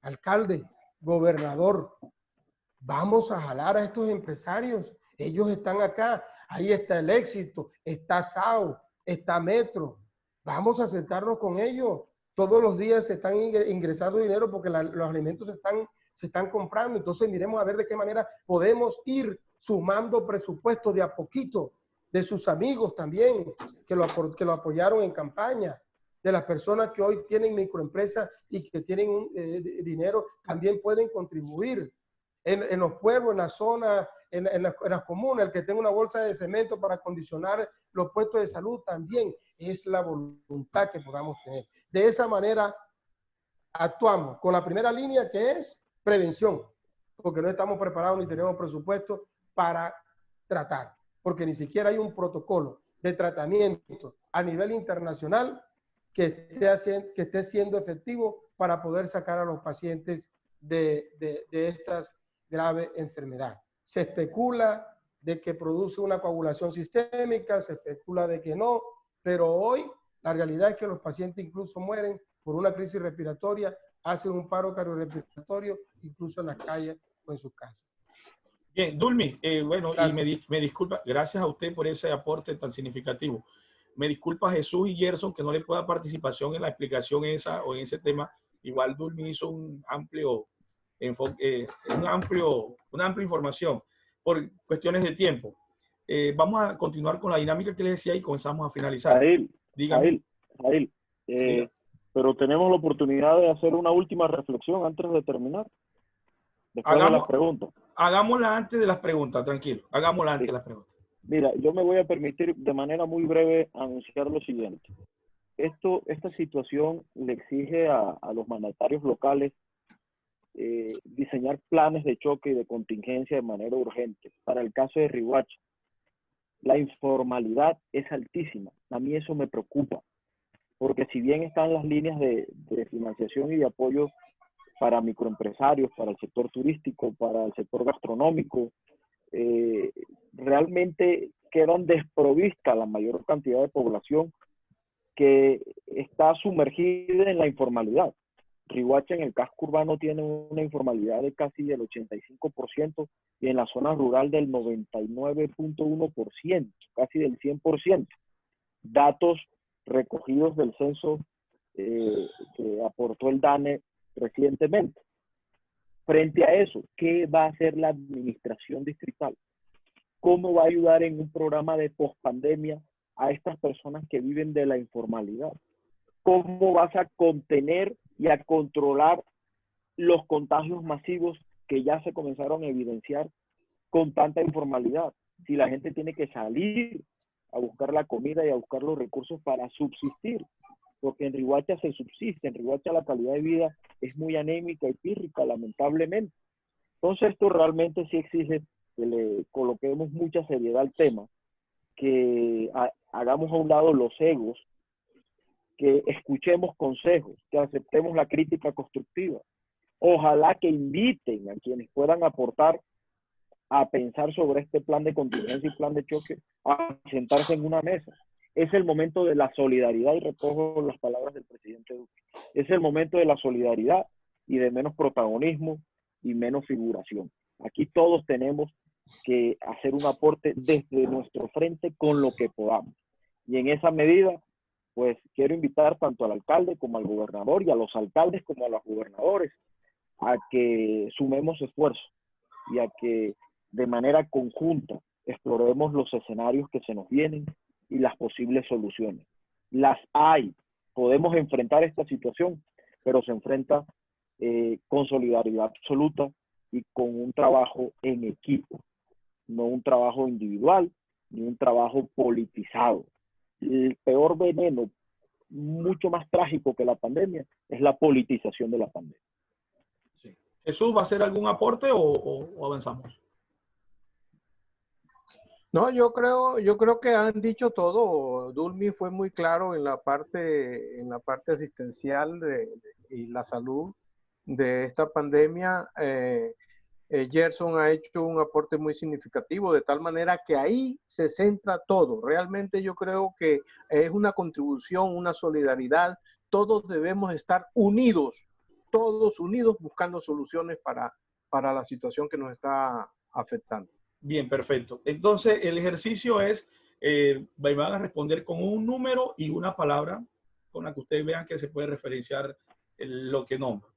alcalde, gobernador, vamos a jalar a estos empresarios. Ellos están acá. Ahí está el Éxito, está SAO, está Metro. Vamos a sentarnos con ellos. Todos los días se están ingresando dinero porque los alimentos se están comprando. Entonces miremos a ver de qué manera podemos ir sumando presupuesto de a poquito, de sus amigos también, que lo apoyaron en campaña, de las personas que hoy tienen microempresas y que tienen dinero, también pueden contribuir en los pueblos, en las zonas, en las comunas. El que tenga una bolsa de cemento para acondicionar los puestos de salud también es la voluntad que podamos tener. De esa manera actuamos con la primera línea, que es prevención, porque no estamos preparados ni tenemos presupuesto para tratar, porque ni siquiera hay un protocolo de tratamiento a nivel internacional que esté siendo efectivo para poder sacar a los pacientes de estas graves enfermedades. Se especula de que produce una coagulación sistémica, se especula de que no, pero hoy la realidad es que los pacientes incluso mueren por una crisis respiratoria, hacen un paro cardiorrespiratorio, incluso en las calles o en sus casas. Bien, Dulmi, bueno, Gracias. y me disculpa, gracias a usted por ese aporte tan significativo. Me disculpa Jesús y Gerson que no le pueda participación en la explicación esa o en ese tema. Igual Dulmi hizo un amplio enfoque, una amplia información por cuestiones de tiempo. Vamos a continuar con la dinámica que les decía y comenzamos a finalizar. Jail, pero tenemos la oportunidad de hacer una última reflexión antes de terminar. Después de las preguntas. Hagámosla antes de las preguntas, tranquilo. Hagámosla antes de las preguntas. Mira, yo me voy a permitir de manera muy breve anunciar lo siguiente. Esta situación le exige a los mandatarios locales diseñar planes de choque y de contingencia de manera urgente. Para el caso de Riohacha, la informalidad es altísima. A mí eso me preocupa, porque si bien están las líneas de financiación y de apoyo para microempresarios, para el sector turístico, para el sector gastronómico, realmente quedan desprovistas la mayor cantidad de población que está sumergida en la informalidad. Riohacha en el casco urbano tiene una informalidad de casi del 85% y en la zona rural del 99.1%, casi del 100%. Datos recogidos del censo que aportó el DANE recientemente. Frente a eso, ¿qué va a hacer la administración distrital? ¿Cómo va a ayudar en un programa de pospandemia a estas personas que viven de la informalidad? ¿Cómo vas a contener y a controlar los contagios masivos que ya se comenzaron a evidenciar con tanta informalidad? Si la gente tiene que salir a buscar la comida y a buscar los recursos para subsistir, porque en Riohacha se subsiste, en Riohacha la calidad de vida es muy anémica y pírrica, lamentablemente. Entonces esto realmente sí exige que le coloquemos mucha seriedad al tema, que hagamos a un lado los egos, que escuchemos consejos, que aceptemos la crítica constructiva. Ojalá que inviten a quienes puedan aportar a pensar sobre este plan de contingencia y plan de choque, a sentarse en una mesa. Es el momento de la solidaridad, y recojo las palabras del presidente Duque. Es el momento de la solidaridad y de menos protagonismo y menos figuración. Aquí todos tenemos que hacer un aporte desde nuestro frente con lo que podamos. Y en esa medida, pues quiero invitar tanto al alcalde como al gobernador y a los alcaldes como a los gobernadores a que sumemos esfuerzos y a que de manera conjunta exploremos los escenarios que se nos vienen y las posibles soluciones. Las hay. Podemos enfrentar esta situación, pero se enfrenta con solidaridad absoluta y con un trabajo en equipo, no un trabajo individual ni un trabajo politizado. El peor veneno, mucho más trágico que la pandemia, es la politización de la pandemia. Sí. ¿Jesús va a hacer algún aporte o avanzamos? No, yo creo que han dicho todo. Dulmi fue muy claro en la parte asistencial y la salud de esta pandemia. Gerson ha hecho un aporte muy significativo, de tal manera que ahí se centra todo. Realmente yo creo que es una contribución, una solidaridad. Todos debemos estar unidos, todos unidos buscando soluciones para la situación que nos está afectando. Bien, perfecto. Entonces, el ejercicio es, van a responder con un número y una palabra con la que ustedes vean que se puede referenciar lo que nombra.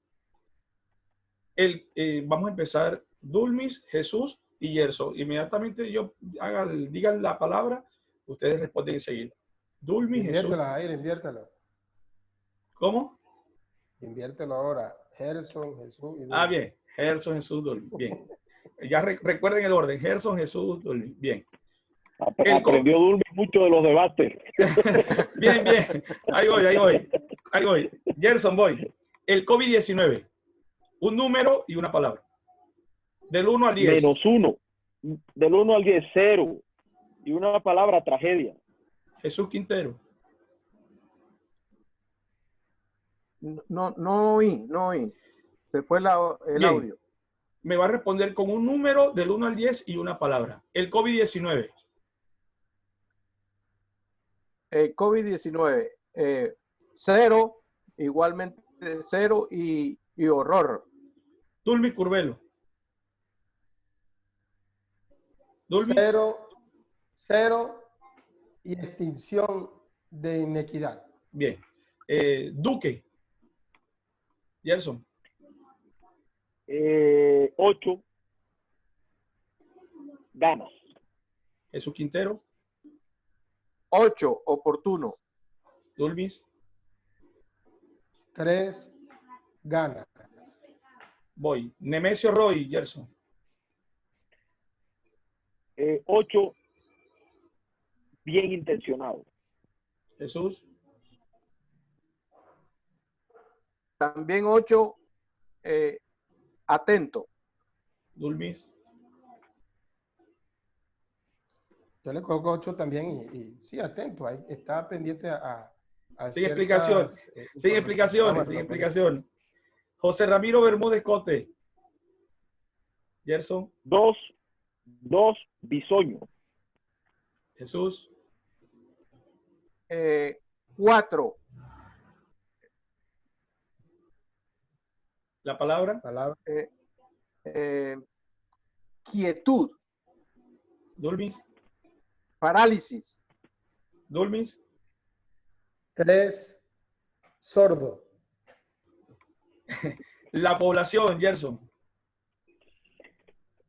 Vamos a empezar, Dulmis, Jesús y Gerson. Inmediatamente digan la palabra, ustedes responden enseguida. Dulmis, Inviértela, Jesús. Inviértela. ¿Cómo? Inviértelo ahora. Gerson, Jesús y Ah, Dulce. bien. Gerson, Jesús, Dolby. Bien. Ya recuerden el orden. Gerson, Jesús, Dolby. Bien. Aprendió Dulmi mucho de los debates. Bien, bien. Ahí voy, ahí voy. Ahí voy. Gerson, voy. El COVID-19. Un número y una palabra. Del 1 al 10. -1. Del 1 al 10, 0. Y una palabra, tragedia. Jesús Quintero. No oí. Se fue el Bien. audio. Me va a responder con un número del 1 al 10 y una palabra. El COVID-19. COVID-19. 0, igualmente 0 y horror. Dulmi Curvelo. Dulmi. 0 y extinción de inequidad. Bien. Duque. Gerson. 8. Ganas. Jesús Quintero. 8, oportuno. Dulmis. 3, ganas. Voy. Nemesio Roy. Gerson. 8, bien intencionado. Jesús. También 8, atento. Dulmis. Yo le coloco 8 también y sí, atento, ahí está pendiente a Sin explicación. Sin explicaciones, sin explicaciones. José Ramiro Bermúdez Cote. Gerson. 2, bisoño. Jesús. 4, La palabra. quietud. Dulmis. Parálisis. Dulmis. 3, sordo. La población. Gerson.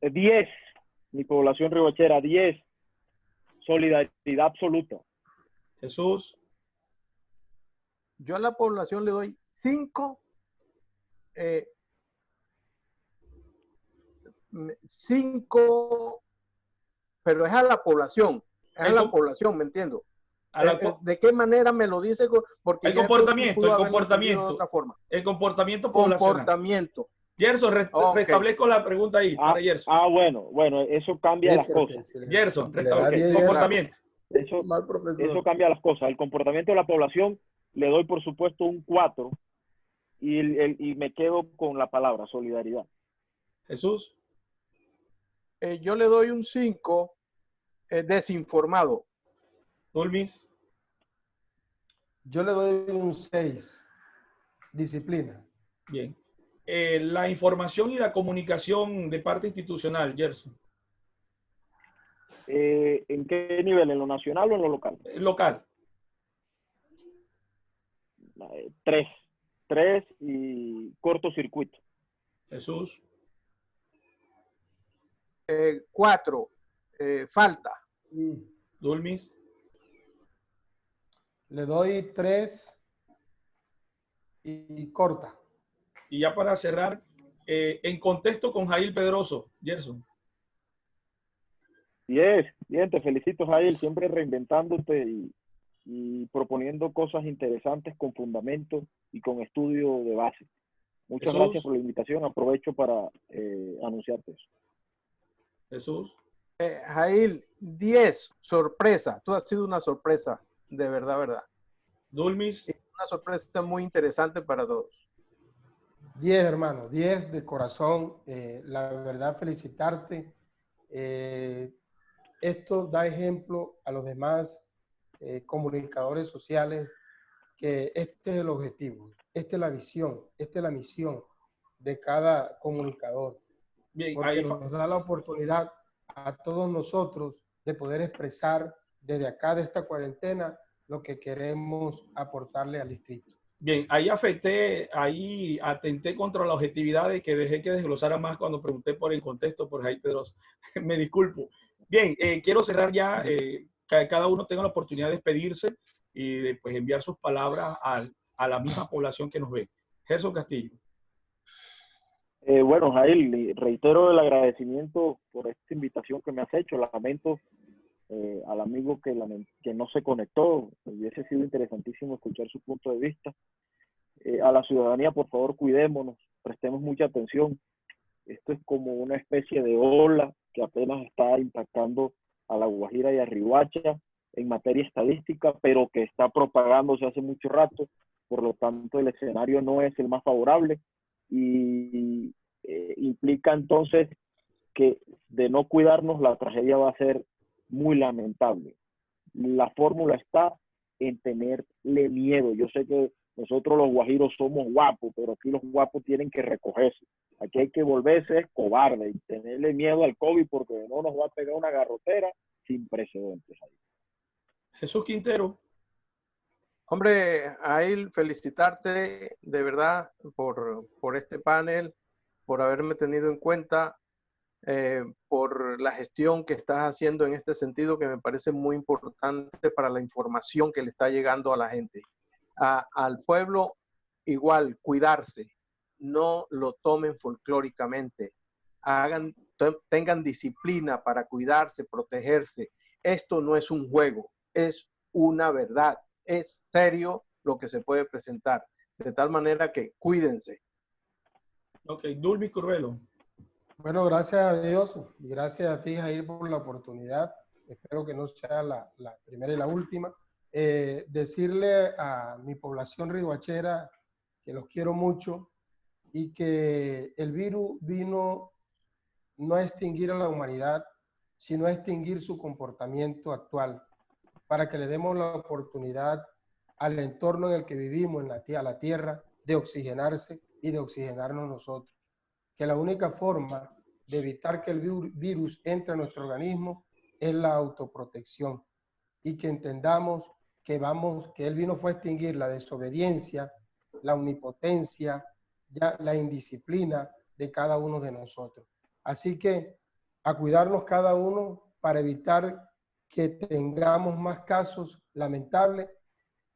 10, mi población riohachera. 10, solidaridad absoluta. Jesús. Yo a la población le doy 5, 5, pero es a la población. Es a la población, ¿me entiendo? ¿De qué manera me lo dice? Porque el comportamiento, de otra forma. El comportamiento poblacional. Comportamiento. Gerson, restablezco la pregunta ahí para Gerson. Bueno, eso cambia las cosas. Gerson, restablezco comportamiento. Eso cambia las cosas. El comportamiento de la población le doy, por supuesto, un 4 y me quedo con la palabra solidaridad. Jesús. Yo le doy un 5, desinformado. Dulmis. Yo le doy un 6, disciplina. Bien. La información y la comunicación de parte institucional, Gerson. ¿En qué nivel? ¿En lo nacional o en lo local? Local. 3 y cortocircuito. Jesús. 4, falta. Dulmis. Le doy 3 y corta. Y ya para cerrar, en contexto con Jair Pedroso, Gerson. 10, bien, te felicito, Jair, siempre reinventándote y proponiendo cosas interesantes con fundamento y con estudio de base. Muchas gracias por la invitación. Aprovecho para anunciarte eso. Jesús. Jair, 10, sorpresa. Tú has sido una sorpresa, de verdad. Dulmis. Una sorpresa muy interesante para todos. 10, hermano, 10 de corazón. La verdad, felicitarte. Esto da ejemplo a los demás comunicadores sociales que este es el objetivo, esta es la visión, esta es la misión de cada comunicador. Bien, porque nos da la oportunidad a todos nosotros de poder expresar desde acá, de esta cuarentena, lo que queremos aportarle al distrito. Bien, ahí atenté contra la objetividad de que dejé que desglosara más cuando pregunté por el contexto por Jair Pedroso. Me disculpo. Bien, quiero cerrar ya, que cada uno tenga la oportunidad de despedirse y de pues, enviar sus palabras a la misma población que nos ve. Gerson Castillo. Bueno, Jair, reitero el agradecimiento por esta invitación que me has hecho. Lamento al amigo que no se conectó. Hubiese sido interesantísimo escuchar su punto de vista. A la ciudadanía, por favor, cuidémonos, prestemos mucha atención. Esto es como una especie de ola que apenas está impactando a La Guajira y a Riohacha en materia estadística, pero que está propagándose hace mucho rato. Por lo tanto, el escenario no es el más favorable y implica entonces que de no cuidarnos la tragedia va a ser muy lamentable. La fórmula está en tenerle miedo. Yo sé que nosotros los guajiros somos guapos, pero aquí los guapos tienen que recogerse. Aquí hay que volverse cobarde y tenerle miedo al COVID porque no nos va a pegar una garrotera sin precedentes. Jesús Quintero. Hombre, Ail, felicitarte de verdad por este panel, por haberme tenido en cuenta, por la gestión que estás haciendo en este sentido, que me parece muy importante para la información que le está llegando a la gente. Al pueblo, igual, cuidarse, no lo tomen folclóricamente, tengan disciplina para cuidarse, protegerse. Esto no es un juego, es una verdad. Es serio lo que se puede presentar, de tal manera que cuídense. Ok, Dulmi Curvelo. Bueno, gracias a Dios y gracias a ti, Jair, por la oportunidad. Espero que no sea la primera y la última. Decirle a mi población riohachera que los quiero mucho y que el virus vino no a extinguir a la humanidad, sino a extinguir su comportamiento actual, para que le demos la oportunidad al entorno en el que vivimos, a la tierra, de oxigenarse y de oxigenarnos nosotros. Que la única forma de evitar que el virus entre a nuestro organismo es la autoprotección y que entendamos que él vino fue a extinguir la desobediencia, la omnipotencia, la indisciplina de cada uno de nosotros. Así que a cuidarnos cada uno para evitar que tengamos más casos lamentables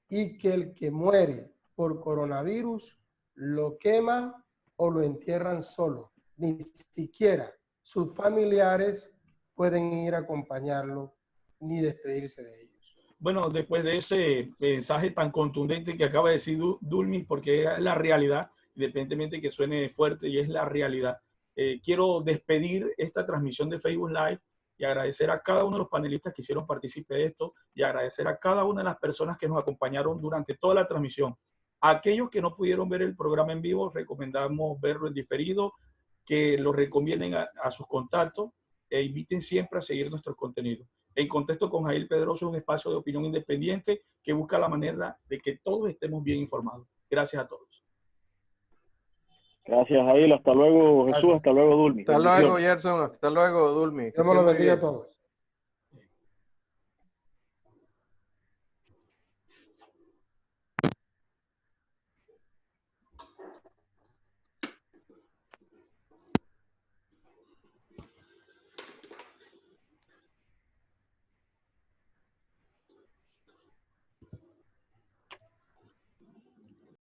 y que el que muere por coronavirus lo queman o lo entierran solo. Ni siquiera sus familiares pueden ir a acompañarlo ni despedirse de ellos. Bueno, después de ese mensaje tan contundente que acaba de decir Dulmi, porque es la realidad, independientemente que suene fuerte y es la realidad, quiero despedir esta transmisión de Facebook Live y agradecer a cada uno de los panelistas que hicieron partícipe de esto y agradecer a cada una de las personas que nos acompañaron durante toda la transmisión. A aquellos que no pudieron ver el programa en vivo, recomendamos verlo en diferido, que lo recomienden a sus contactos e inviten siempre a seguir nuestros contenidos. En Contexto con Jair Pedroso es un espacio de opinión independiente que busca la manera de que todos estemos bien informados. Gracias a todos. Gracias, Jair. Hasta luego, Jesús. Gracias. Hasta luego, Dulmi. Hasta luego, Gerson. Hasta luego, Dulmi. Dios me lo bendiga a todos.